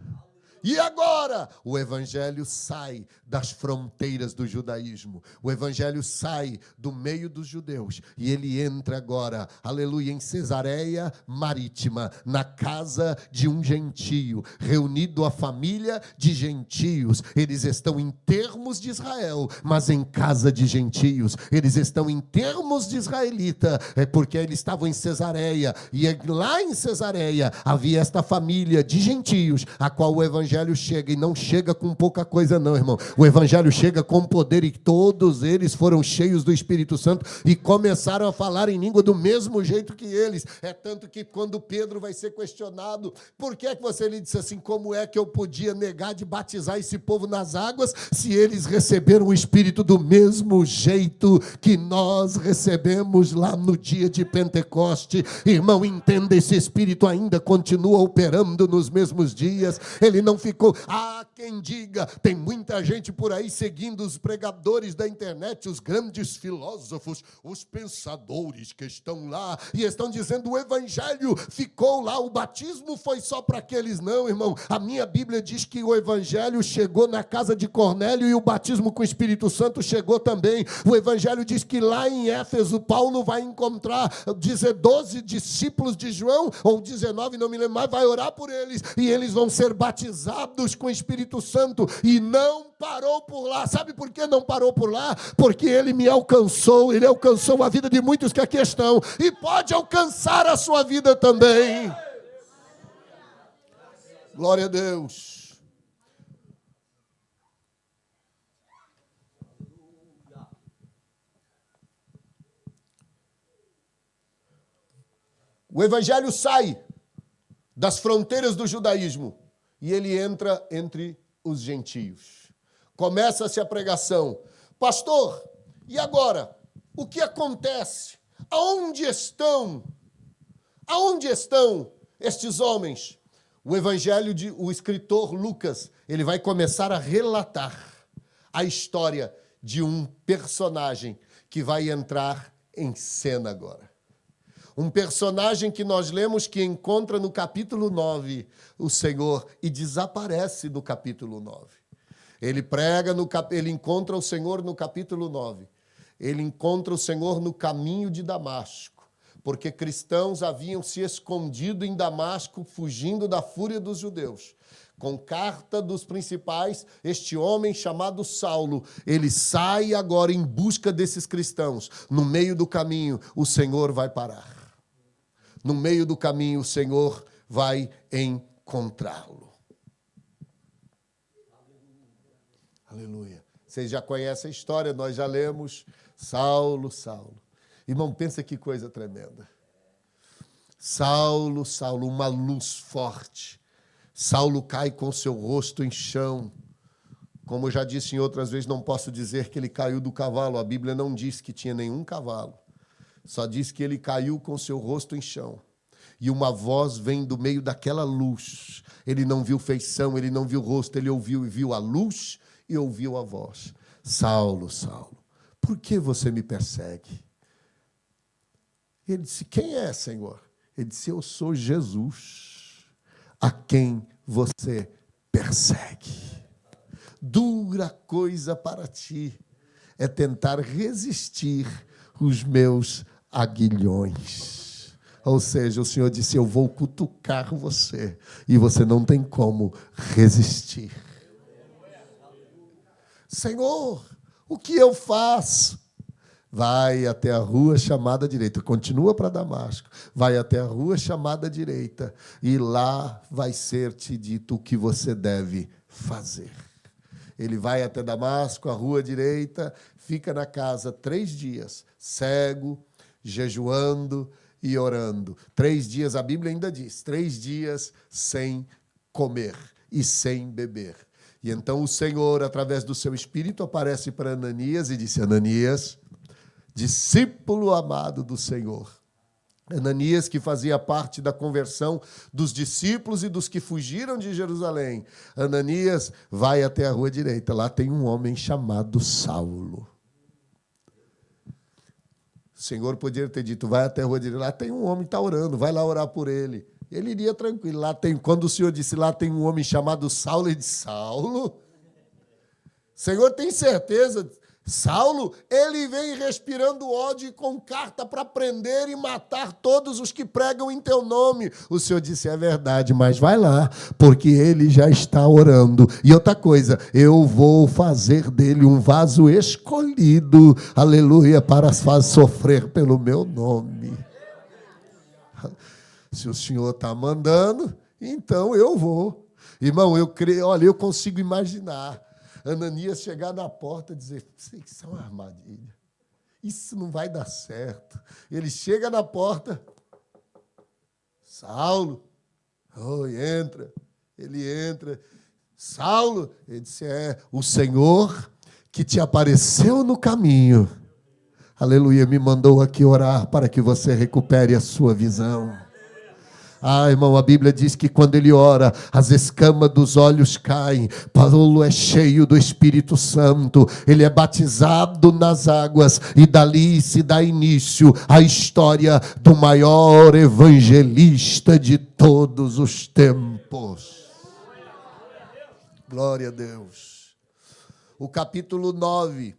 S1: E agora, o evangelho sai das fronteiras do judaísmo. O evangelho sai do meio dos judeus. E ele entra agora, aleluia, em Cesareia Marítima, na casa de um gentio, reunido a família de gentios. Eles estão em termos de Israel, mas em casa de gentios. Eles estão em termos de israelita, porque eles estavam em Cesareia. E lá em Cesareia havia esta família de gentios, a qual o evangelho chega, e não chega com pouca coisa não, irmão. O evangelho chega com poder, e todos eles foram cheios do Espírito Santo e começaram a falar em língua do mesmo jeito que eles. É tanto que quando Pedro vai ser questionado: por que é que você lhe disse assim, como é que eu podia negar de batizar esse povo nas águas, se eles receberam o Espírito do mesmo jeito que nós recebemos lá no dia de Pentecoste? Irmão, entenda, esse Espírito ainda continua operando nos mesmos dias. Ele não ficou. Quem diga, tem muita gente por aí seguindo os pregadores da internet, os grandes filósofos, os pensadores que estão lá e estão dizendo: o evangelho ficou lá, o batismo foi só para aqueles. Não, irmão, a minha Bíblia diz que o evangelho chegou na casa de Cornélio e o batismo com o Espírito Santo chegou também. O evangelho diz que lá em Éfeso, Paulo vai encontrar 12 discípulos de João, ou 19, não me lembro mais, vai orar por eles, e eles vão ser batizados com o Espírito Santo. E não parou por lá. Sabe por que não parou por lá? Porque ele me alcançou, ele alcançou a vida de muitos que aqui estão, e pode alcançar a sua vida também. Glória a Deus. O evangelho sai das fronteiras do judaísmo e ele entra entre os gentios. Começa-se a pregação. Pastor, e agora? O que acontece? Aonde estão? Aonde estão estes homens? O escritor Lucas, ele vai começar a relatar a história de um personagem que vai entrar em cena agora. Um personagem que nós lemos que encontra no capítulo 9 o Senhor e desaparece no capítulo 9. Ele encontra o Senhor no capítulo 9. Ele encontra o Senhor no caminho de Damasco, porque cristãos haviam se escondido em Damasco, fugindo da fúria dos judeus. Com carta dos principais, este homem chamado Saulo, ele sai agora em busca desses cristãos. No meio do caminho, o Senhor vai parar. No meio do caminho, o Senhor vai encontrá-lo. Aleluia. Vocês já conhecem a história, nós já lemos. Saulo, Saulo. Irmão, pensa que coisa tremenda. Saulo, Saulo, uma luz forte. Saulo cai com seu rosto em chão. Como eu já disse em outras vezes, não posso dizer que ele caiu do cavalo. A Bíblia não diz que tinha nenhum cavalo. Só diz que ele caiu com seu rosto em chão. E uma voz vem do meio daquela luz. Ele não viu feição, ele não viu rosto, ele ouviu e viu a luz e ouviu a voz. Saulo, Saulo, por que você me persegue? Ele disse, quem é, Senhor? Ele disse, eu sou Jesus, a quem você persegue. Dura coisa para ti é tentar resistir os meus aguilhões. Ou seja, o Senhor disse, eu vou cutucar você e você não tem como resistir. Senhor, o que eu faço? Vai até a rua chamada direita. Continua para Damasco. Vai até a rua chamada direita. E lá vai ser te dito o que você deve fazer. Ele vai até Damasco, a rua direita, fica na casa 3 dias, cego, jejuando e orando. 3 dias, a Bíblia ainda diz, 3 dias sem comer e sem beber. E então o Senhor, através do seu Espírito, aparece para Ananias e disse, Ananias, discípulo amado do Senhor. Ananias, que fazia parte da conversão dos discípulos e dos que fugiram de Jerusalém. Ananias vai até a rua direita. Lá tem um homem chamado Saulo. O Senhor poderia ter dito, vai até a rua direita. Lá tem um homem que está orando, vai lá orar por ele. Ele iria tranquilo. Lá tem, quando o Senhor disse, lá tem um homem chamado Saulo, ele disse, Saulo? Senhor, tem certeza? Saulo, ele vem respirando ódio com carta para prender e matar todos os que pregam em teu nome. O Senhor disse, é verdade, mas vai lá, porque ele já está orando. E outra coisa, eu vou fazer dele um vaso escolhido, aleluia, para sofrer pelo meu nome. Se o Senhor está mandando, então eu vou. Irmão, eu creio, olha, eu consigo imaginar Ananias chegar na porta e dizer, isso é uma armadilha, isso não vai dar certo. Ele chega na porta, Saulo, entra. Ele entra, Saulo, ele disse, o Senhor que te apareceu no caminho, aleluia, me mandou aqui orar para que você recupere a sua visão. Ah, irmão, a Bíblia diz que quando ele ora, as escamas dos olhos caem. Paulo é cheio do Espírito Santo. Ele é batizado nas águas e dali se dá início à história do maior evangelista de todos os tempos. Glória a Deus. O capítulo 9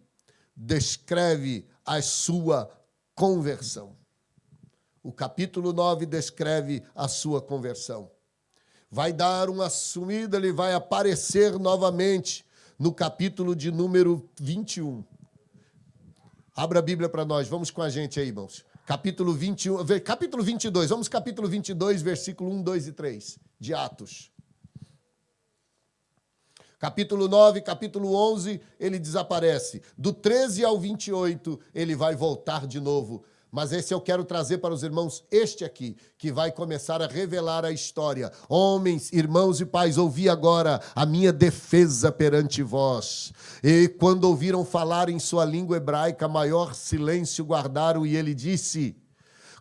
S1: descreve a sua conversão. O capítulo 9 descreve a sua conversão. Vai dar uma sumida, ele vai aparecer novamente no capítulo de número 21. Abra a Bíblia para nós, vamos com a gente aí, irmãos. Capítulo 21, capítulo 22, vamos capítulo 22, versículo 1, 2 e 3, de Atos. Capítulo 9, capítulo 11, ele desaparece. Do 13 ao 28, ele vai voltar de novo. Mas esse eu quero trazer para os irmãos, este aqui, que vai começar a revelar a história. Homens, irmãos e pais, ouvi agora a minha defesa perante vós. E quando ouviram falar em sua língua hebraica, maior silêncio guardaram, e ele disse,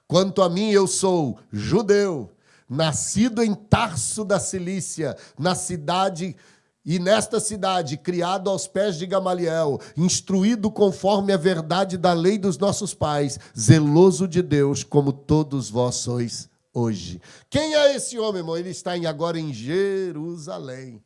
S1: quanto a mim, eu sou judeu, nascido em Tarso da Cilícia, nesta cidade, criado aos pés de Gamaliel, instruído conforme a verdade da lei dos nossos pais, zeloso de Deus, como todos vós sois hoje. Quem é esse homem, irmão? Ele está agora em Jerusalém.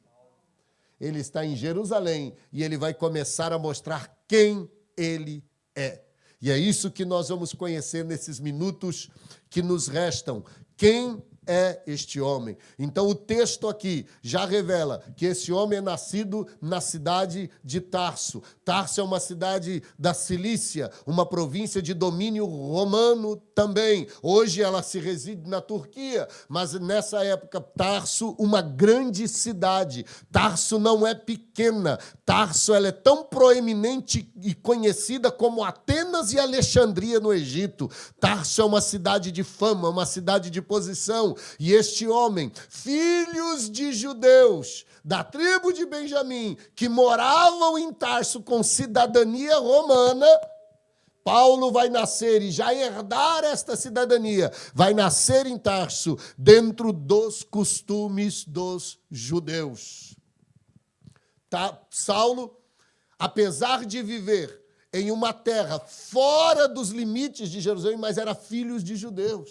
S1: Ele está em Jerusalém e ele vai começar a mostrar quem ele é. E é isso que nós vamos conhecer nesses minutos que nos restam. Quem é este homem? Então o texto aqui já revela que esse homem é nascido na cidade de Tarso. Tarso é uma cidade da Cilícia, uma província de domínio romano também. Hoje ela se reside na Turquia, mas nessa época Tarso, uma grande cidade. Tarso não é pequena. Tarso ela é tão proeminente e conhecida como Atenas e Alexandria no Egito. Tarso é uma cidade de fama, uma cidade de posição. coração. E este homem, filhos de judeus, da tribo de Benjamim, que moravam em Tarso com cidadania romana, Paulo vai nascer e já herdar esta cidadania, vai nascer em Tarso, dentro dos costumes dos judeus. Saulo, apesar de viver em uma terra fora dos limites de Jerusalém, mas era filhos de judeus.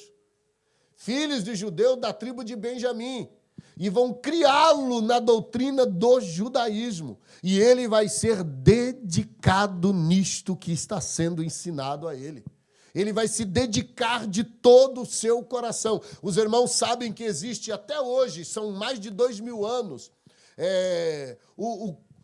S1: Filhos de judeus da tribo de Benjamim. E vão criá-lo na doutrina do judaísmo. E ele vai ser dedicado nisto que está sendo ensinado a ele. Ele vai se dedicar de todo o seu coração. Os irmãos sabem que existe até hoje, são mais de 2000 anos,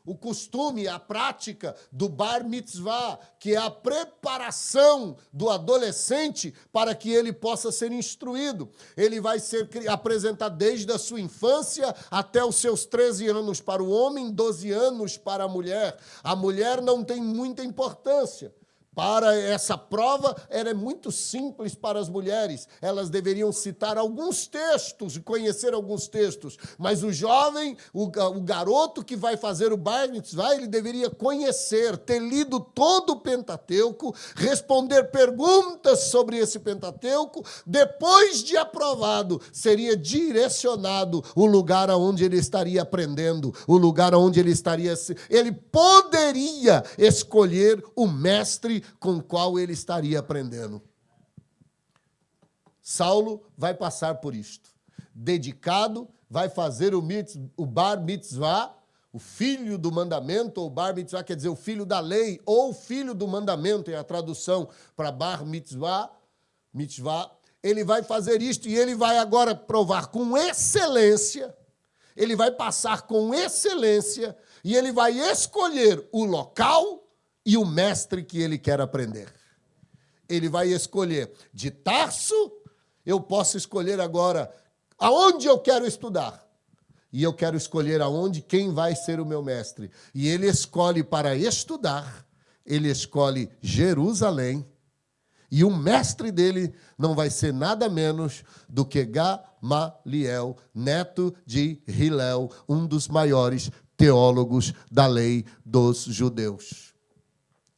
S1: o costume, a prática do bar mitzvah, que é a preparação do adolescente para que ele possa ser instruído. Ele vai ser apresentado desde a sua infância até os seus 13 anos para o homem, 12 anos para a mulher. A mulher não tem muita importância. Para essa prova, era muito simples para as mulheres. Elas deveriam citar alguns textos, conhecer alguns textos. Mas o jovem, o garoto que vai fazer o bar mitzvah, ele deveria conhecer, ter lido todo o Pentateuco, responder perguntas sobre esse Pentateuco. Depois de aprovado, seria direcionado o lugar aonde ele estaria aprendendo, o lugar aonde ele estaria... Ele poderia escolher o mestre com o qual ele estaria aprendendo. Saulo vai passar por isto. Dedicado, vai fazer o bar mitzvah, o filho do mandamento, ou bar mitzvah quer dizer o filho da lei, ou filho do mandamento, é a tradução para bar mitzvah. Ele vai fazer isto e ele vai agora provar com excelência, ele vai passar com excelência e ele vai escolher o local e o mestre que ele quer aprender. Ele vai escolher de Tarso, eu posso escolher agora aonde eu quero estudar. E eu quero escolher aonde, quem vai ser o meu mestre. E ele escolhe para estudar, ele escolhe Jerusalém, e o mestre dele não vai ser nada menos do que Gamaliel, neto de Hilel, um dos maiores teólogos da lei dos judeus.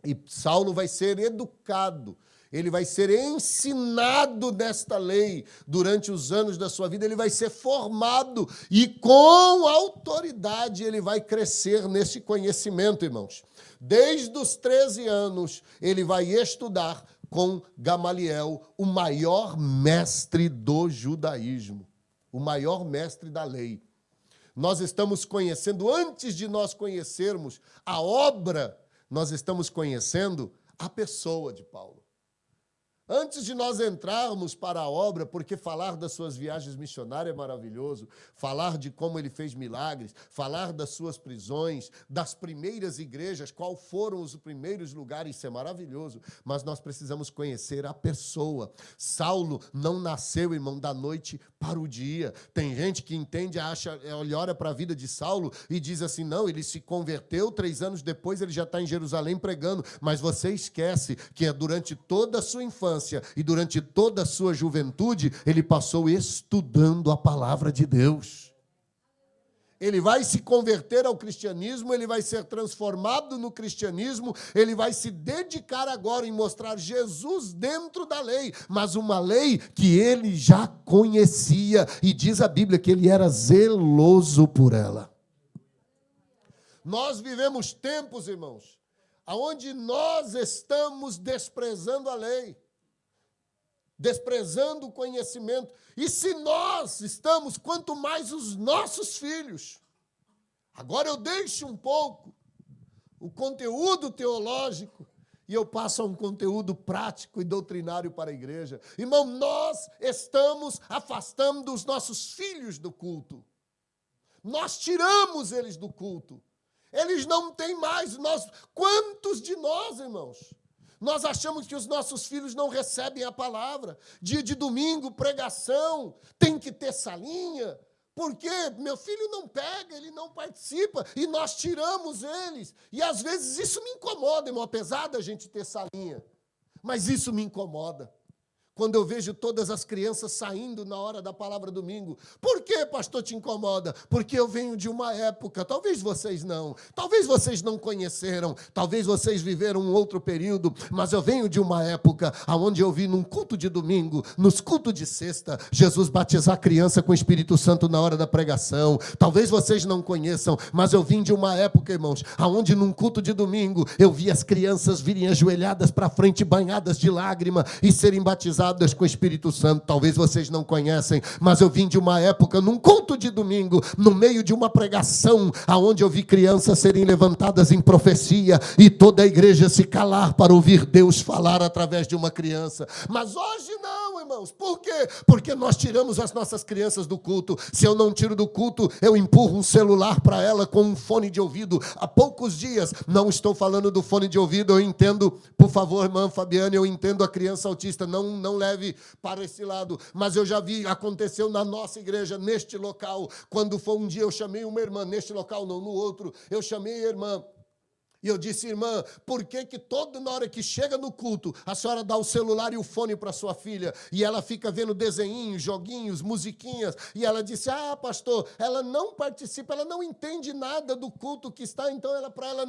S1: E Saulo vai ser educado, ele vai ser ensinado nesta lei durante os anos da sua vida, ele vai ser formado e com autoridade ele vai crescer nesse conhecimento, irmãos. Desde os 13 anos ele vai estudar com Gamaliel, o maior mestre do judaísmo, o maior mestre da lei. Nós estamos conhecendo, antes de nós conhecermos a obra, nós estamos conhecendo a pessoa de Paulo. Antes de nós entrarmos para a obra, porque falar das suas viagens missionárias é maravilhoso, falar de como ele fez milagres, falar das suas prisões, das primeiras igrejas, qual foram os primeiros lugares, isso é maravilhoso, mas nós precisamos conhecer a pessoa. Saulo não nasceu, irmão, da noite para o dia. Tem gente que entende, olha para a vida de Saulo e diz assim, não, ele se converteu, 3 anos depois ele já está em Jerusalém pregando, mas você esquece que é durante toda a sua infância e durante toda a sua juventude, ele passou estudando a palavra de Deus. Ele vai se converter ao cristianismo, ele vai ser transformado no cristianismo, ele vai se dedicar agora em mostrar Jesus dentro da lei, mas uma lei que ele já conhecia, e diz a Bíblia que ele era zeloso por ela. Nós vivemos tempos, irmãos, onde nós estamos desprezando a lei, desprezando o conhecimento. E se nós estamos, quanto mais os nossos filhos. Agora eu deixo um pouco o conteúdo teológico e eu passo a um conteúdo prático e doutrinário para a igreja. Irmão, nós estamos afastando os nossos filhos do culto. Nós tiramos eles do culto. Eles não têm mais. Quantos de nós, irmãos? Nós achamos que os nossos filhos não recebem a palavra. Dia de domingo, pregação, tem que ter salinha. Por quê? Meu filho não pega, ele não participa, e nós tiramos eles. E às vezes isso me incomoda, irmão, apesar da gente ter salinha. Mas isso me incomoda. quando eu vejo todas as crianças saindo na hora da palavra domingo. Por que, pastor, te incomoda? Porque eu venho de uma época, talvez vocês não conheceram, talvez vocês viveram um outro período, mas eu venho de uma época onde eu vi num culto de domingo, nos cultos de sexta, Jesus batizar a criança com o Espírito Santo na hora da pregação. Talvez vocês não conheçam, mas eu vim de uma época, irmãos, onde num culto de domingo eu vi as crianças virem ajoelhadas para frente, banhadas de lágrima e serem batizadas com o Espírito Santo. Talvez vocês não conhecem, mas eu vim de uma época, num culto de domingo, no meio de uma pregação, onde eu vi crianças serem levantadas em profecia e toda a igreja se calar para ouvir Deus falar através de uma criança. Mas hoje não, irmãos. Por quê? Porque nós tiramos as nossas crianças do culto. Se eu não tiro do culto, eu empurro um celular para ela com um fone de ouvido. Há poucos dias, não estou falando do fone de ouvido, eu entendo, por favor, irmã Fabiane, eu entendo a criança autista, não leve para esse lado, mas eu já vi, aconteceu na nossa igreja, neste local, quando foi um dia eu chamei uma irmã, neste local não, no outro, eu chamei a irmã, e eu disse, irmã, por que na hora que chega no culto, a senhora dá o celular e o fone para sua filha, e ela fica vendo desenhinhos, joguinhos, musiquinhas, e ela disse, pastor, ela não participa, ela não entende nada do culto que está, então para ela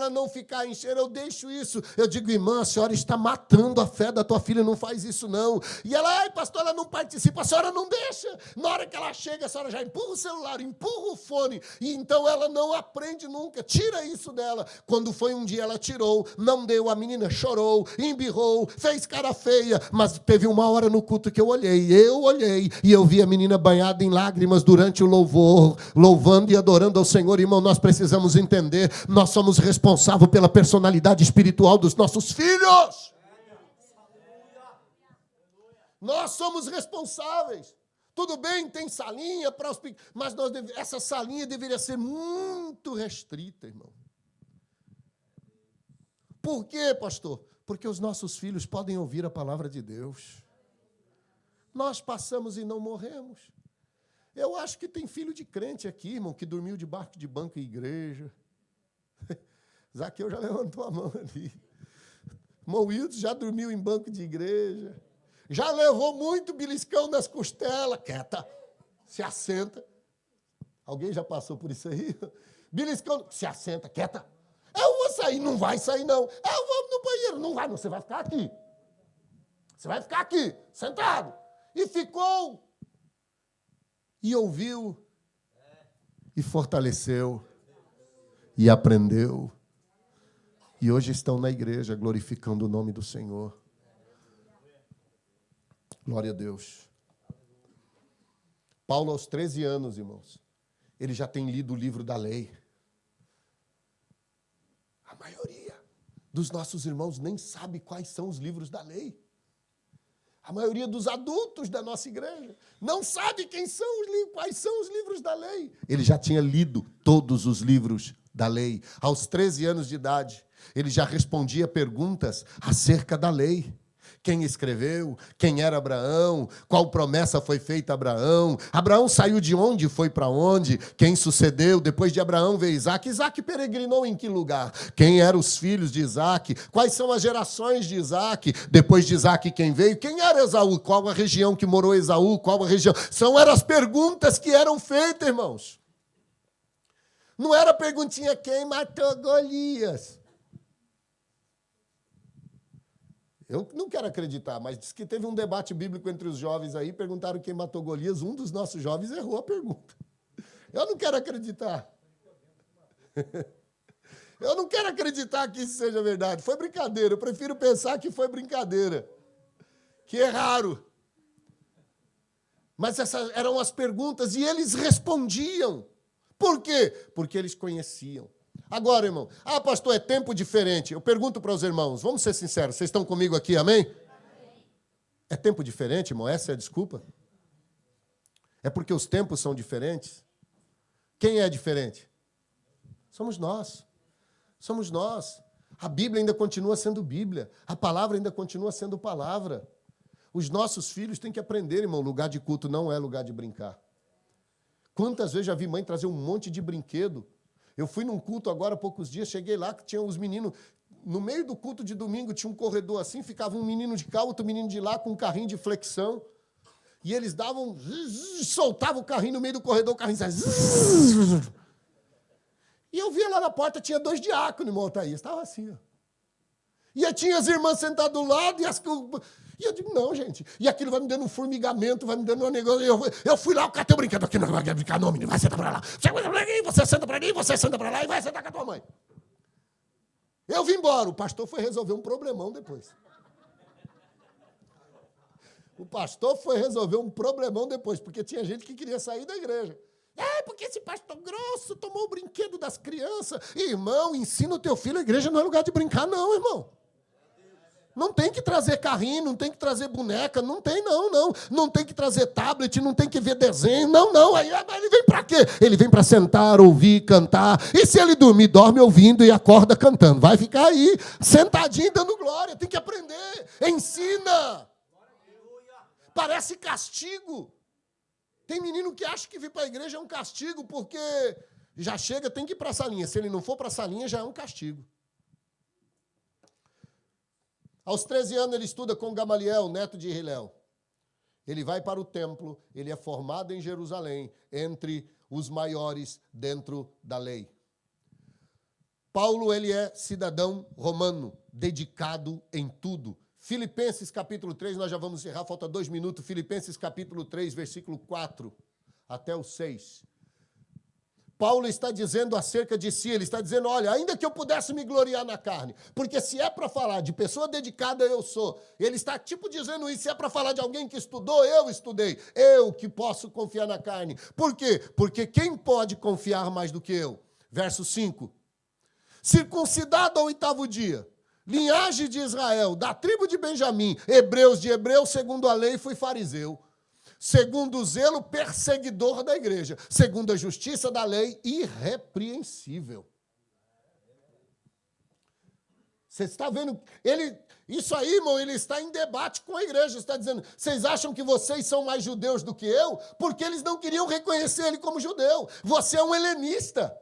S1: não ficar encher, eu deixo isso. Eu digo, irmã, a senhora está matando a fé da tua filha, não faz isso não. E ela, pastor, ela não participa, a senhora não deixa. Na hora que ela chega, a senhora já empurra o celular, empurra o fone, e então ela não aprende nunca, tira isso dela. Quando foi um dia ela tirou, não deu, a menina chorou, embirrou, fez cara feia, mas teve uma hora no culto que eu olhei e eu vi a menina banhada em lágrimas durante o louvor, louvando e adorando ao Senhor. Irmão, nós precisamos entender, nós somos responsáveis pela personalidade espiritual dos nossos filhos. Nós somos responsáveis. Tudo bem, tem salinha para os pequenos, mas essa salinha deveria ser muito restrita, irmão. Por quê, pastor? Porque os nossos filhos podem ouvir a palavra de Deus. Nós passamos e não morremos. Eu acho que tem filho de crente aqui, irmão, que dormiu debaixo de banco em igreja. Zaqueu já levantou a mão ali. Irmão Wilson já dormiu em banco de igreja. Já levou muito beliscão nas costelas. Quieta, se assenta. Alguém já passou por isso aí? Beliscão, se assenta, quieta. Eu vou sair, não vai sair não. Eu vou no banheiro, não vai, você vai ficar aqui. Você vai ficar aqui, sentado. E ficou. E ouviu. E fortaleceu. E aprendeu. E hoje estão na igreja glorificando o nome do Senhor. Glória a Deus. Paulo, aos 13 anos, irmãos, ele já tem lido o livro da lei. A maioria dos nossos irmãos nem sabe quais são os livros da lei. A maioria dos adultos da nossa igreja não sabe quais são os livros da lei. Ele já tinha lido todos os livros da lei. Aos 13 anos de idade, ele já respondia perguntas acerca da lei. Quem escreveu? Quem era Abraão? Qual promessa foi feita a Abraão? Abraão saiu de onde e foi para onde? Quem sucedeu? Depois de Abraão veio Isaac. Isaac peregrinou em que lugar? Quem eram os filhos de Isaac? Quais são as gerações de Isaac? Depois de Isaac, quem veio? Quem era Esaú? Qual a região que morou Esaú? Qual a região? Eram as perguntas que eram feitas, irmãos. Não era a perguntinha, quem matou Golias? Eu não quero acreditar, mas diz que teve um debate bíblico entre os jovens aí, perguntaram quem matou Golias, um dos nossos jovens errou a pergunta. Eu não quero acreditar. Eu não quero acreditar que isso seja verdade. Foi brincadeira, eu prefiro pensar que foi brincadeira. Que é raro. Mas essas eram as perguntas e eles respondiam. Por quê? Porque eles conheciam. Agora, irmão, pastor, é tempo diferente. Eu pergunto para os irmãos, vamos ser sinceros, vocês estão comigo aqui, amém? Amém. É tempo diferente, irmão? Essa é a desculpa? É porque os tempos são diferentes? Quem é diferente? Somos nós. Somos nós. A Bíblia ainda continua sendo Bíblia. A palavra ainda continua sendo palavra. Os nossos filhos têm que aprender, irmão, lugar de culto não é lugar de brincar. Quantas vezes já vi mãe trazer um monte de brinquedo? Eu fui num culto agora há poucos dias, cheguei lá, que tinha os meninos, no meio do culto de domingo tinha um corredor assim, ficava um menino de cá, outro menino de lá, com um carrinho de flexão. E eles davam, soltavam o carrinho no meio do corredor, o carrinho saia. E eu via lá na porta, tinha 2 diáconos, irmão Thaís, estava assim, ó. E aí tinha as irmãs sentadas do lado, e eu digo, não, gente. E aquilo vai me dando um formigamento, vai me dando um negócio. Eu fui lá, o cara tem um brinquedo aqui, não vai brincar, não, menino, vai sentar para lá. Você senta para ali, você senta para lá e vai sentar com a tua mãe. Eu vim embora, o pastor foi resolver um problemão depois. O pastor foi resolver um problemão depois, porque tinha gente que queria sair da igreja. Porque esse pastor grosso tomou o brinquedo das crianças. Irmão, ensina o teu filho, a igreja não é lugar de brincar, não, irmão. Não tem que trazer carrinho, não tem que trazer boneca, não tem, não. Não tem que trazer tablet, não tem que ver desenho, não. Aí ele vem para quê? Ele vem para sentar, ouvir, cantar. E se ele dormir, dorme ouvindo e acorda cantando. Vai ficar aí, sentadinho, dando glória. Tem que aprender. Ensina. Parece castigo. Tem menino que acha que vir para a igreja é um castigo, porque já chega, tem que ir para a salinha. Se ele não for para a salinha, já é um castigo. Aos 13 anos, ele estuda com Gamaliel, neto de Hilel. Ele vai para o templo, ele é formado em Jerusalém, entre os maiores dentro da lei. Paulo, ele é cidadão romano, dedicado em tudo. Filipenses capítulo 3, nós já vamos encerrar, falta 2 minutos. Filipenses capítulo 3, versículo 4 até o 6. Paulo está dizendo acerca de si, ele está dizendo, olha, ainda que eu pudesse me gloriar na carne, porque se é para falar de pessoa dedicada, eu sou. Ele está dizendo isso, se é para falar de alguém que estudou, eu estudei. Eu que posso confiar na carne. Por quê? Porque quem pode confiar mais do que eu? Verso 5. Circuncidado ao 8º dia, linhagem de Israel, da tribo de Benjamim, hebreus de hebreus, segundo a lei, fui fariseu. Segundo o zelo, perseguidor da igreja. Segundo a justiça da lei, irrepreensível. Você está vendo? Isso aí, irmão, ele está em debate com a igreja. Está dizendo, vocês acham que vocês são mais judeus do que eu? Porque eles não queriam reconhecer ele como judeu. Você é um helenista.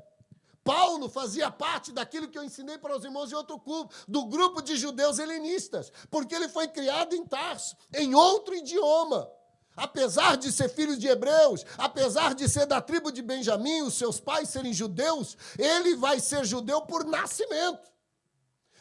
S1: Paulo fazia parte daquilo que eu ensinei para os irmãos em outro culto, do grupo de judeus helenistas, porque ele foi criado em Tarso, em outro idioma. Apesar de ser filho de hebreus, apesar de ser da tribo de Benjamim, os seus pais serem judeus, ele vai ser judeu por nascimento.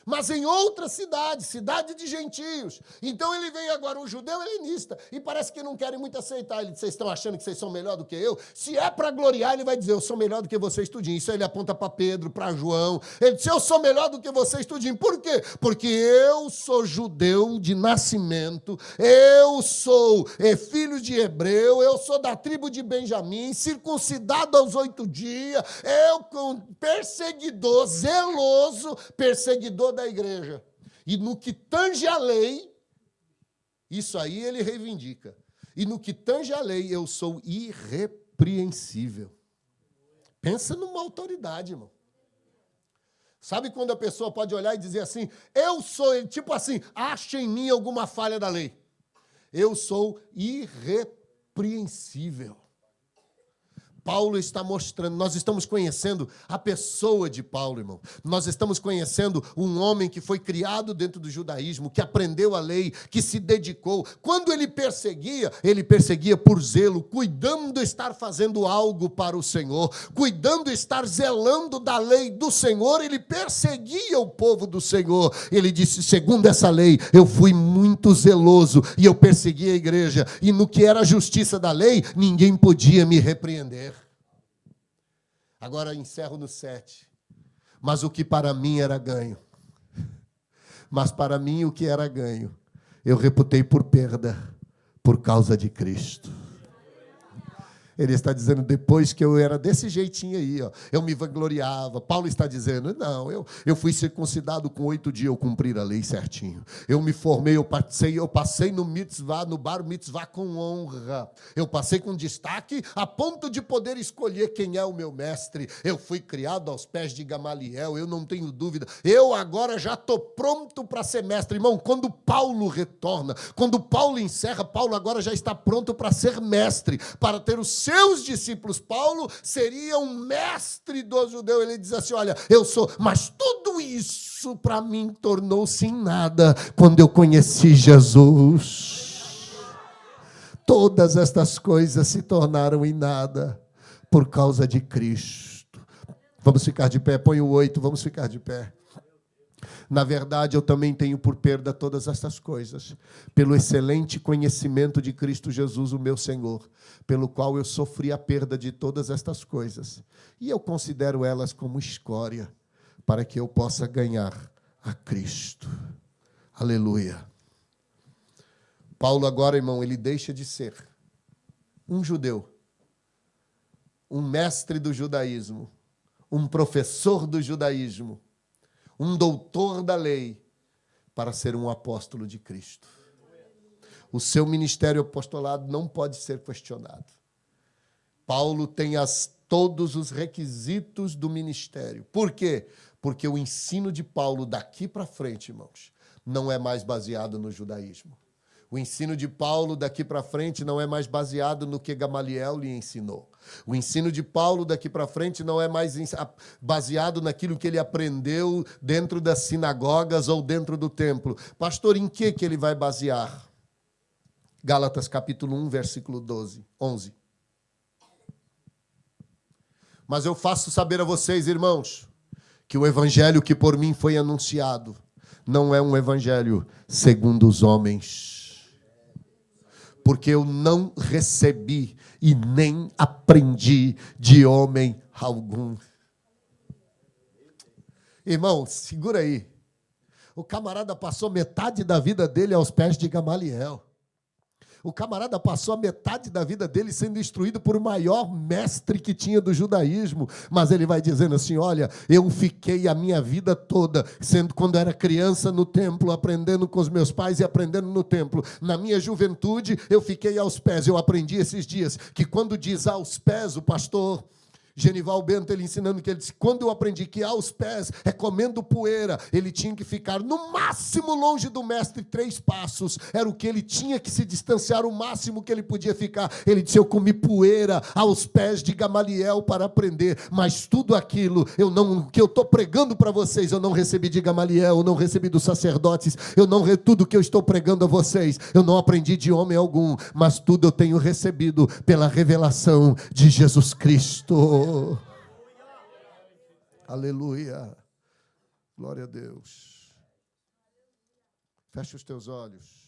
S1: Mas em outra cidade, cidade de gentios. Então ele vem agora, um judeu helenista, e parece que não querem muito aceitar. Ele diz, vocês estão achando que vocês são melhor do que eu? Se é para gloriar, ele vai dizer, eu sou melhor do que vocês tudinho. Isso aí ele aponta para Pedro, para João. Ele diz, eu sou melhor do que vocês tudinho. Por quê? Porque eu sou judeu de nascimento, eu sou filho de hebreu, eu sou da tribo de Benjamim, circuncidado aos 8 dias, eu perseguidor, zeloso, perseguidor da igreja. E no que tange a lei, isso aí ele reivindica. E no que tange a lei, eu sou irrepreensível. Pensa numa autoridade, irmão. Sabe quando a pessoa pode olhar e dizer assim, eu sou, tipo assim, acha em mim alguma falha da lei. Eu sou irrepreensível. Paulo está mostrando, nós estamos conhecendo a pessoa de Paulo, irmão. Nós estamos conhecendo um homem que foi criado dentro do judaísmo, que aprendeu a lei, que se dedicou. Quando ele perseguia por zelo, cuidando de estar fazendo algo para o Senhor, cuidando de estar zelando da lei do Senhor, ele perseguia o povo do Senhor. Ele disse, segundo essa lei, eu fui muito zeloso e eu persegui a igreja. E no que era a justiça da lei, ninguém podia me repreender. Agora encerro no 7. Mas o que para mim era ganho. Mas para mim o que era ganho, eu reputei por perda, por causa de Cristo. Ele está dizendo, depois que eu era desse jeitinho aí, ó, eu me vangloriava. Paulo está dizendo, não, eu fui circuncidado com 8 dias, eu cumpri a lei certinho. Eu me formei, eu passei no mitzvah, no bar mitzvah com honra. Eu passei com destaque a ponto de poder escolher quem é o meu mestre. Eu fui criado aos pés de Gamaliel, eu não tenho dúvida. Eu agora já estou pronto para ser mestre. Irmão, quando Paulo retorna, quando Paulo encerra, Paulo agora já está pronto para ser mestre, para ter o seus discípulos. Paulo seria um mestre do judeu. Ele diz assim, olha, eu sou, mas tudo isso para mim tornou-se em nada quando eu conheci Jesus. Todas estas coisas se tornaram em nada por causa de Cristo. Vamos ficar de pé, põe o 8, vamos ficar de pé. Na verdade, eu também tenho por perda todas estas coisas, pelo excelente conhecimento de Cristo Jesus, o meu Senhor, pelo qual eu sofri a perda de todas estas coisas, e eu considero elas como escória, para que eu possa ganhar a Cristo. Aleluia. Paulo agora, irmão, ele deixa de ser um judeu, um mestre do judaísmo, um professor do judaísmo, um doutor da lei, para ser um apóstolo de Cristo. O seu ministério apostolado não pode ser questionado. Paulo tem todos os requisitos do ministério. Por quê? Porque o ensino de Paulo daqui para frente, irmãos, não é mais baseado no judaísmo. O ensino de Paulo daqui para frente não é mais baseado no que Gamaliel lhe ensinou. O ensino de Paulo daqui para frente não é mais baseado naquilo que ele aprendeu dentro das sinagogas ou dentro do templo. Pastor, em que ele vai basear? Gálatas capítulo 1, versículo 11. Mas eu faço saber a vocês, irmãos, que o evangelho que por mim foi anunciado não é um evangelho segundo os homens. Porque eu não recebi e nem aprendi de homem algum. Irmão, segura aí. O camarada passou metade da vida dele aos pés de Gamaliel. O camarada passou a metade da vida dele sendo instruído por o maior mestre que tinha do judaísmo. Mas ele vai dizendo assim, olha, eu fiquei a minha vida toda, sendo quando era criança no templo, aprendendo com os meus pais e aprendendo no templo. Na minha juventude, eu fiquei aos pés. Eu aprendi esses dias que quando diz aos pés, o pastor Genival Bento, ele ensinando que ele disse, quando eu aprendi que aos pés é comendo poeira, ele tinha que ficar no máximo longe do mestre 3 passos, era o que ele tinha que se distanciar, o máximo que ele podia ficar. Ele disse, eu comi poeira aos pés de Gamaliel para aprender, mas tudo aquilo, que eu estou pregando para vocês, eu não recebi de Gamaliel, eu não recebi dos sacerdotes, tudo que eu estou pregando a vocês, eu não aprendi de homem algum, mas tudo eu tenho recebido pela revelação de Jesus Cristo. Aleluia. Glória a Deus. Fecha os teus olhos.